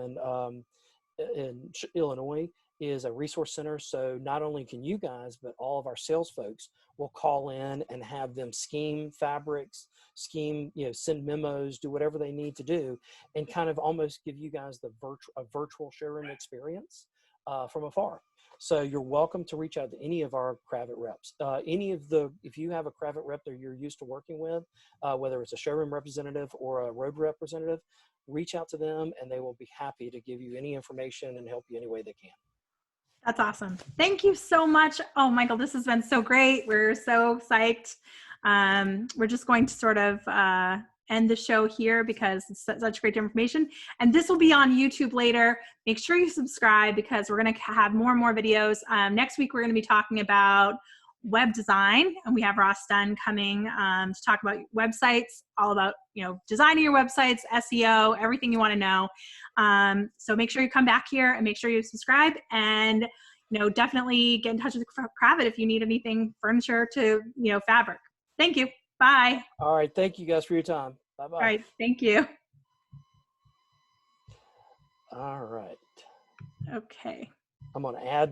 in Illinois is a resource center. So not only can you guys, but all of our sales folks will call in and have them scheme fabrics, send memos, do whatever they need to do, and kind of almost give you guys a virtual showroom experience from afar. So you're welcome to reach out to any of our Kravet reps. If you have a Kravet rep that you're used to working with, whether it's a showroom representative or a road representative, reach out to them and they will be happy to give you any information and help you any way they can. That's awesome. Thank you so much. Oh, Michael, this has been so great. We're so psyched. We're just going to sort of end the show here because it's such great information. And this will be on YouTube later. Make sure you subscribe because we're going to have more and more videos. Next week, we're going to be talking about web design, and we have Ross Dunn coming to talk about websites, all about designing your websites, SEO, everything you want to know. So make sure you come back here and make sure you subscribe, and definitely get in touch with Kravet if you need anything furniture to fabric. Thank you. Bye. All right. Thank you guys for your time. Bye-bye. All right. Thank you. All right. Okay. I'm going to add